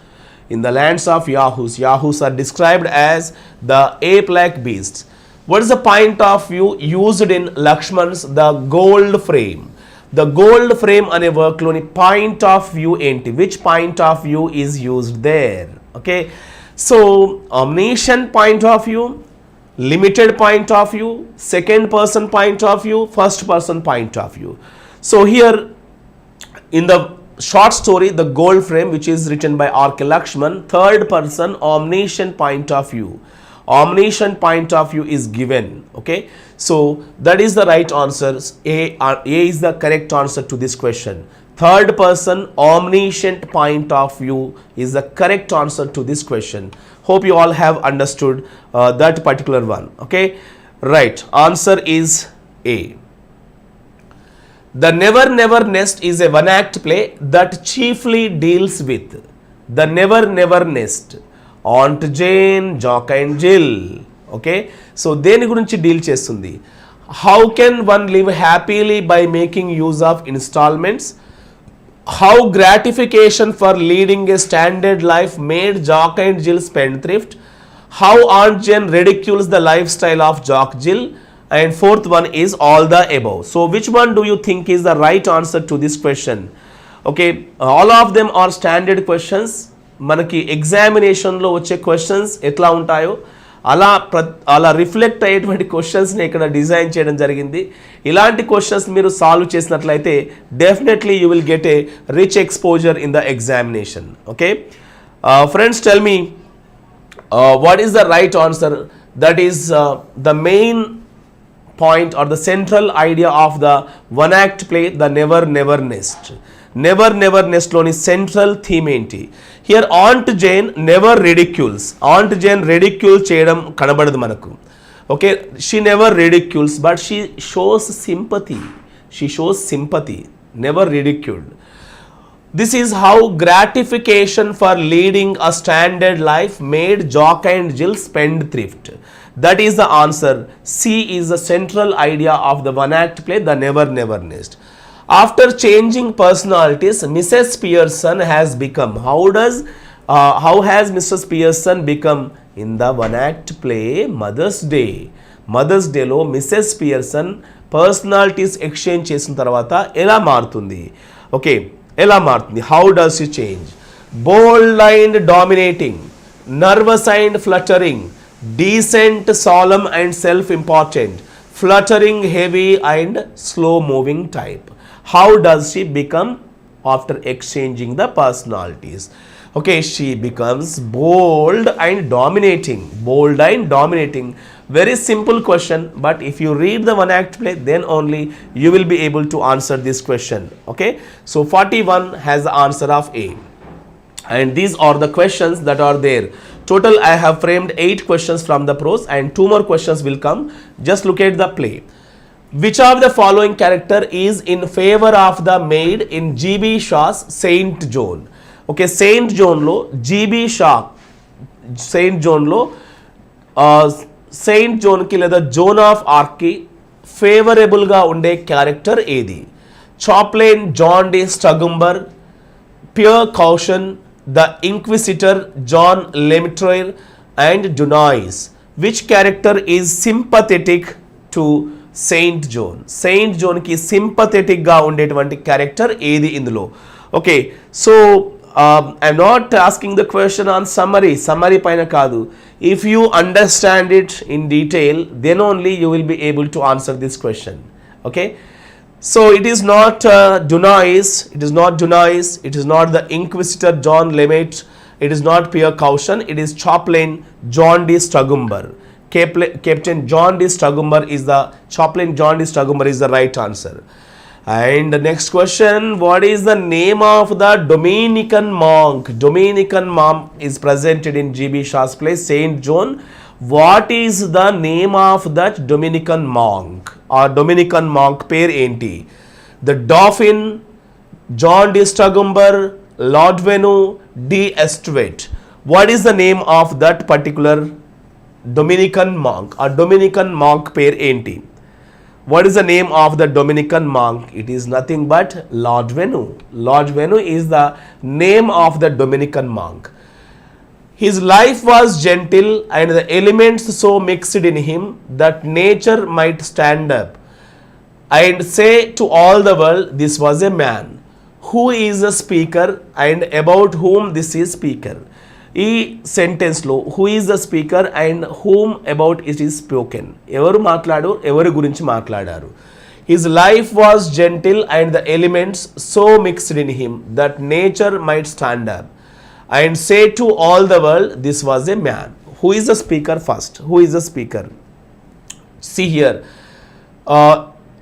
In the lands of Yahoos are described as the ape-like beasts. What is the point of view used in Lakshman's The Gold Frame? The gold frame ane work loni point of view enti? Which point of view is used there? Okay, so omniscient point of view, limited point of view, second person point of view, first person point of view. So here in the short story The Gold Frame, which is written by R.K. Lakshman, third person omniscient point of view. Omniscient point of view is given. Okay, so that is the right answer. A is the correct answer to this question. Third person omniscient point of view is the correct answer to this question. Hope you all have understood that particular one. Okay, right, answer is A. The Never Never Nest is a one-act play that chiefly deals with the Never Never Nest, Aunt Jane, Jock and Jill. Okay, so దేని గురించి deal చేస్తుంది? How can one live happily by making use of installments? How gratification for leading a standard life made Jock and Jill spendthrift? How Aunt Jane ridicules the lifestyle of Jock Jill? And fourth one is all the above. So which one do you think is the right answer to this question? Okay, all of them are standard questions. మనకి ఎగ్జామినేషన్లో వచ్చే questions ఎట్లా ఉంటాయో అలా reflect అయ్యేటువంటి క్వశ్చన్స్ని ఇక్కడ design చేయడం జరిగింది. ఇలాంటి క్వశ్చన్స్ మీరు సాల్వ్ చేసినట్లయితే definitely you will get a rich exposure in the examination. Okay friends, tell me what is the right answer? That is the main point or the central idea of the one act play, the never never nest. Never never nest లోని central theme ఏంటి? Here Aunt Jane never ridicules. Aunt Jane ridicule చేయడం కనబడదు మనకు. Okay, she never ridicules, but she shows sympathy. She shows sympathy, never ridiculed. This is how gratification for leading a standard life made Jock and Jill spendthrift. That is the answer. C is the central idea of the one act play, the never never nest. After changing personalities, Mrs. Pearson has become. How has Mrs. Pearson become? In the one act play Mother's Day. Mother's Day లో Mrs Pearson personalities exchange చేసిన తర్వాత ఎలా మారుతుంది? Okay, ఎలా మారుతుంది? How does she change? Bold and dominating, nervous and fluttering, decent solemn and self important, fluttering heavy and slow moving type. How does she become after exchanging the personalities? Okay, she becomes bold and dominating. Bold and dominating. Very simple question, but if you read the one act play, then only you will be able to answer this question. Okay, so 41 has the answer of A. And these are the questions that are there. Total I have framed 8 questions from the prose and 2 more questions will come. Just look at the play. Which of the following character is in favor of the maid in G.B. Shaw's Saint John? Okay, Saint జోన్లో GB Shaw Saint జోన్లో Saint జోన్కి లేదా Joan of ఆర్క్కి ఫేవరబుల్గా ఉండే character ఏది? Chaplain John de Stogumber, Pierre Cauchon, the inquisitor John Lemaitre and Dunois. Which character is sympathetic to Saint Joan? Saint జోన్కి సింపథెటిక్గా ఉండేటువంటి క్యారెక్టర్ ఏది ఇందులో? Okay, so I'm not asking the question on summary paina kaadu. If you understand it in detail, then only you will be able to answer this question. Okay, so it is not Dunais, it is not Dunais, it is not the Inquisitor John Lemaitre, it is not Pierre Caution, it is Chaplain John D. Stagumber. Captain John D. Stagumber is the Chaplain John D. Stagumber is the right answer. And the next question, what is the name of the Dominican monk? Dominican monk is presented in G.B. Shaw's play Saint John. What is the name of that Dominican monk? Or Dominican monk pair enti? The Dauphin, John D. Stagumber, Lord Venu, D. Estwet. What is the name of that particular Dominican monk? Or Dominican monk pair enti? What is the name of the Dominican monk? It is nothing but Lord Venu. Lord Venu is the name of the Dominican monk. His life was gentle and the elements so mixed in him that nature might stand up and say to all the world, this was a man. Who is the speaker and about whom this is speaker? ఈ సెంటెన్స్లో who is the speaker and whom about it is spoken, ఎవరు మాట్లాడు, ఎవరి గురించి మాట్లాడారు. His life was gentle and the elements so mixed in him that nature might stand up and say to all the world this was a man. Who is the speaker first? Who is the speaker? See here,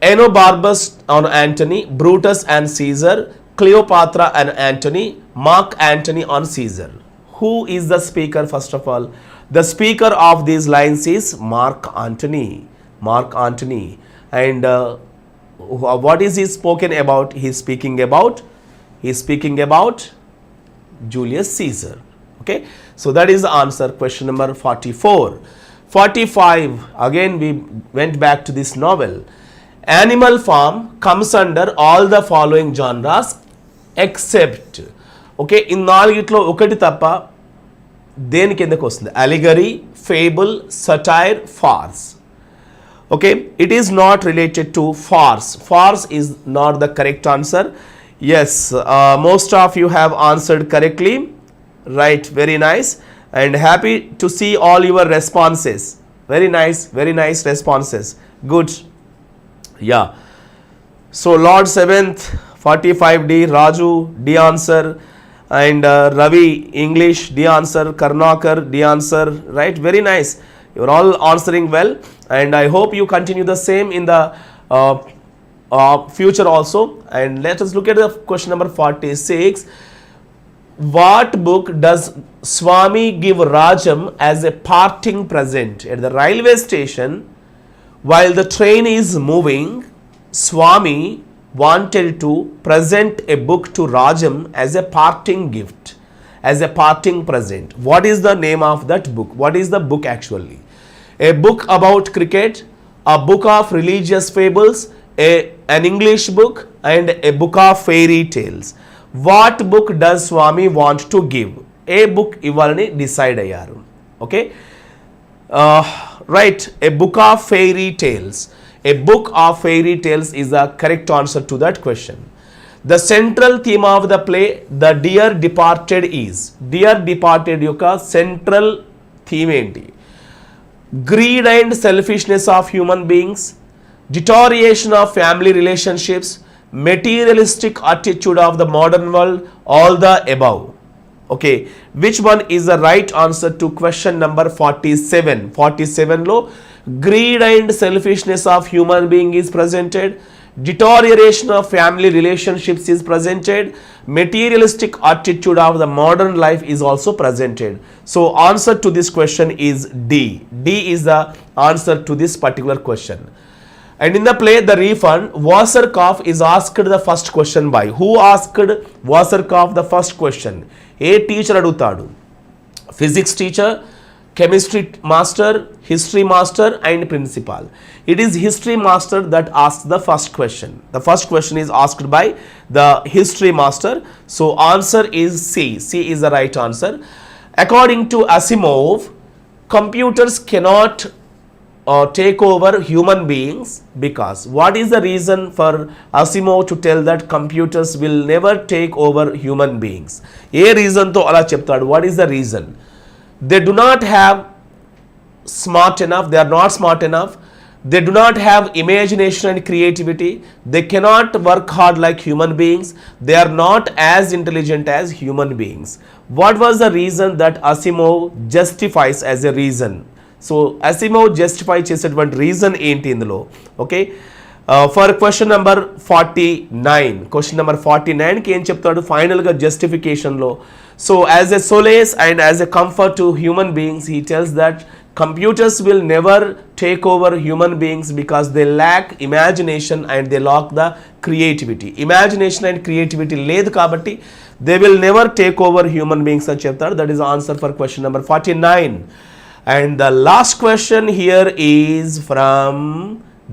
Enobarbus on Antony, Brutus and Caesar, Cleopatra and Antony, Mark Antony on Caesar. Who is the speaker first of all? The speaker of these lines is Mark Antony. Mark Antony. And what is he spoken about? He is speaking about Julius Caesar. Okay, so that is the answer. Question number 44. 45, again we went back to this novel. Animal farm comes under all the following genres except, okay, ఈ నాలుగిట్లో ఒకటి తప్ప దేని కిందకు వస్తుంది? Allegory, fable, satire, farce. Okay, it is not related to farce. Farce is not the correct answer. Yes, most of you have answered correctly. Right, very nice and happy to see all your responses. Very nice responses. Good. Yeah, so Lord 7th 45D, Raju D answer, and Ravi English D answer, Karnakar D answer, right? Very nice. You're all answering well, and I hope you continue the same in the future also. And let us look at the question number 46. What book does Swami give Rajam as a parting present? At the railway station, while the train is moving, Swami wanted to present a book to Rajam as a parting gift, as a parting present. What is the name of that book? What is the book actually? A book about cricket, a book of religious fables, an English book, and a book of fairy tales. What book does Swami want to give? A book ఇవ్వాలని decide అయ్యారు. Okay, right, a book of fairy tales. A book of fairy tales is the correct answer to that question. The central theme of the play, The Dear Departed, is. Dear Departed యొక్క central theme ఏంటి? Greed and selfishness of human beings, deterioration of family relationships, materialistic attitude of the modern world, all the above. Okay, which one is the right answer to question number 47? 47 లో greed and selfishness of human being is presented, deterioration of family relationships is presented, materialistic attitude of the modern life is also presented. So answer to this question is D. D is the answer to this particular question. And in the play The Refund, Wasserkoff is asked the first question by. Who asked Wasserkoff the first question? A teacher అడుగుతాడు. Physics teacher, chemistry master, history master, and principal. It is history master that asks the first question. The first question is asked by the history master. So answer is C. C is the right answer. According to Asimov, computers cannot take over human beings because. What is the reason for Asimov to tell that computers will never take over human beings? A reason తో అలా చెప్తాడు? What is the reason? They do not have smart enough, they are not smart enough, they do not have imagination and creativity, they cannot work hard like human beings, they are not as intelligent as human beings. What was the reason that Asimov justifies as a reason? So Asimov justify చేసేటువంటి reason ఏంటి ఇందులో? Okay, for question number 49, question number 49కి ఏం చెప్తాడు ఫైనల్గా జస్టిఫికేషన్లో? So as a solace and as a comfort to human beings he tells that computers will never take over human beings because they lack imagination and they lack the creativity. Imagination and creativity లేదు కాబట్టి they will never take over human beings అని చెప్తాడు. That is the answer for question number 49. And the last question here is from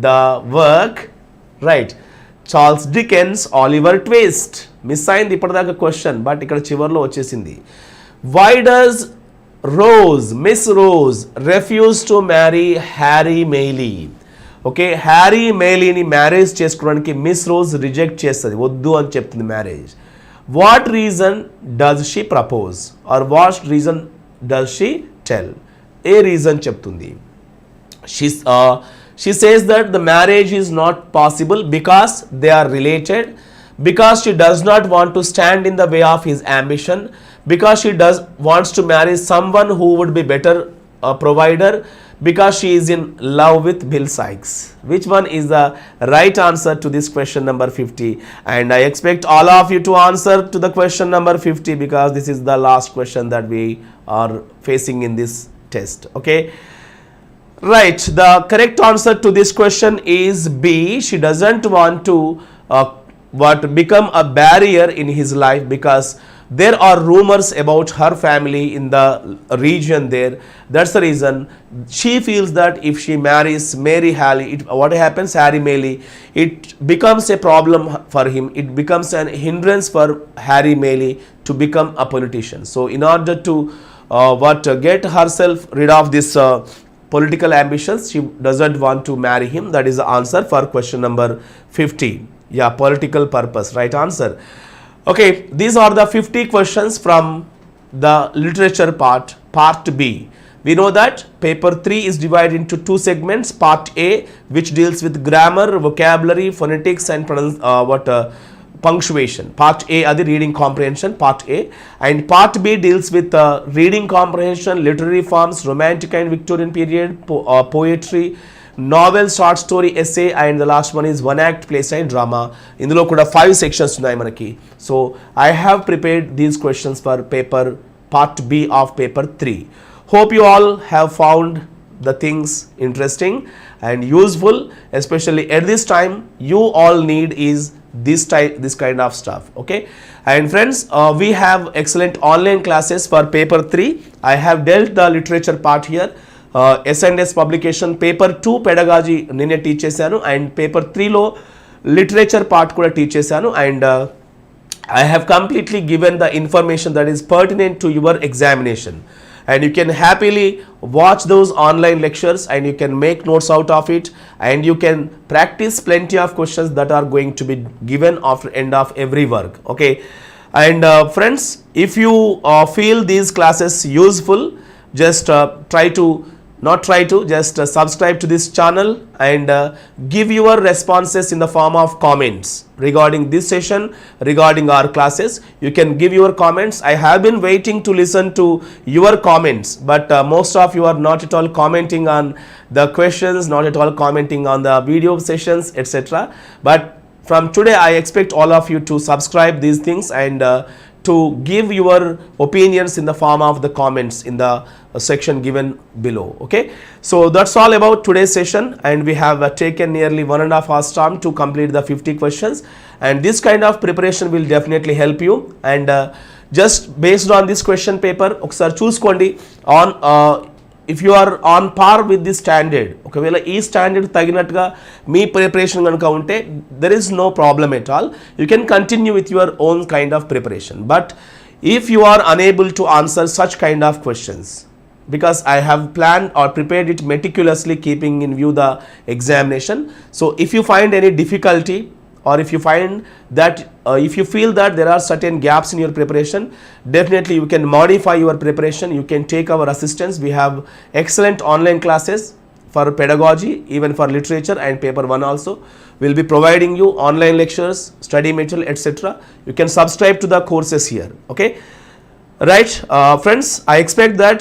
the work, right, Charles Dickens, Oliver Twist. Miss అయింది ఇప్పటిదాకా question, but ఇక్కడ చివరిలో వచ్చేసింది. Why does Miss Rose refuse to marry Harry Maylie? Okay, Harry మేలీని marriage చేసుకోవడానికి Miss Rose reject చేస్తుంది, వద్దు అని చెప్తుంది marriage. What reason does she propose or what reason does she tell? ఏ రీజన్ చెప్తుంది? she says that the marriage is not possible because they are related, because she does not want to stand in the way of his ambition, because she wants to marry someone who would be better provider, because she is in love with Bill Sykes. Which one is the right answer to this question number 50? And I expect all of you to answer to the question number 50 because this is the last question that we are facing in this test. Okay, right, the correct answer to this question is B. She doesn't want to become a barrier in his life because there are rumors about her family in the region there. That's the reason she feels that if she marries what happens, Harry Maylie, it becomes a problem for him. It becomes an hindrance for Harry Maylie to become a politician. So in order to get herself rid of this political ambitions, she doesn't want to marry him. That is the answer for question number 50. Yeah, political purpose, right answer. Okay, these are the 50 questions from the literature part B. We know that paper 3 is divided into two segments. Part A, which deals with grammar, vocabulary, phonetics and punctuation. Part A adi reading comprehension, part A, and part B deals with reading comprehension, literary forms, romantic and Victorian period, poetry, novel, short story, essay, and the last one is one act play and drama. Indulo kuda 5 sections unnai manaki. So I have prepared these questions for paper part B of paper 3. Hope you all have found the things interesting and useful, especially at this time. You all need is this kind of stuff, okay? And friends, we have excellent online classes for paper 3. I have dealt the literature part here. S&S publication paper 2 pedagogy నిన్నే teach చేశాను, and paper 3లో literature part కూడా teach చేశాను, and I have completely given the information that is pertinent to your examination, and you can happily watch those online lectures and you can make notes out of it, and you can practice plenty of questions that are going to be given after end of every work, okay? And friends, if you feel these classes useful, just just subscribe to this channel and give your responses in the form of comments regarding this session, regarding our classes. You can give your comments. I have been waiting to listen to your comments, but most of you are not at all commenting on the questions, not at all commenting on the video sessions, etc. But from today I expect all of you to subscribe these things and to give your opinions in the form of the comments in the section given below, okay? So that's all about today's session, and we have taken nearly 1.5 hours time to complete the 50 questions, and this kind of preparation will definitely help you. And just based on this question paper, ఒకసారి చూసుకోండి on if you are on par with this standard, ఒకవేళ ఈ standard తగినట్టుగా మీ preparation కనుక ఉంటే there is no problem at all. You can continue with your own kind of preparation. But if you are unable to answer such kind of questions, because I have planned or prepared it meticulously keeping in view the examination, so if you find any difficulty, or if you find that if you feel that there are certain gaps in your preparation, definitely you can modify your preparation. You can take our assistance. We have excellent online classes for pedagogy, even for literature and paper 1 also. We'll be providing you online lectures, study material, etc. You can subscribe to the courses here, okay? Right, friends, I expect that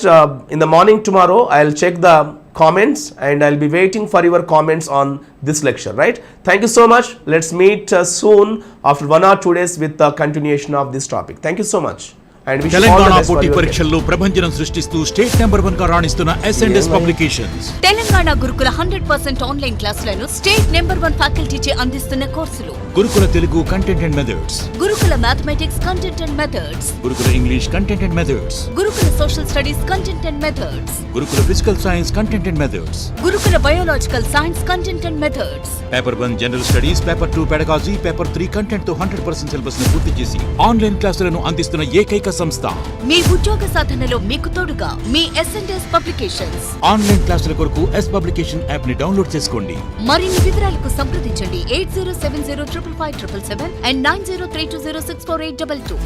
in the morning tomorrow I'll check the comments and I'll be waiting for your comments on this lecture, right? Thank you so much. Let's meet soon after 1 or 2 days with the continuation of this topic. Thank you so much. And we Telangana పోటీ పరీక్షల్లో ప్రభంజనం సృష్టిస్తూ state number 1 గా రాణిస్తున్న S&S publications. Telangana Gurukula 100% online క్లాసులను state number 1 ఫ్యాకల్టీచే అందిస్తున్న కోర్సులు. Gurukula Telugu content and methods, Gurukula mathematics content and methods, Gurukula English content and methods, Gurukula social studies content and methods, Gurukula physical science content and methods, Gurukula biological science content and methods. Paper 1 general studies, paper 2 pedagogy, paper 3 content తో 100% syllabus ను పూర్తి చేసి online క్లాసులను అందిస్తున్న ఏకైక సంస్థ. మీ ఉద్యోగ సాధనలో మీకు తోడుగా మీ S&S పబ్లికేషన్స్. ఆన్లైన్ క్లాసుల కొరకు S పబ్లికేషన్ యాప్ ని డౌన్లోడ్ చేసుకోండి. మరిన్ని వివరాలకు సంప్రదించండి 8070557777 and 9032064822.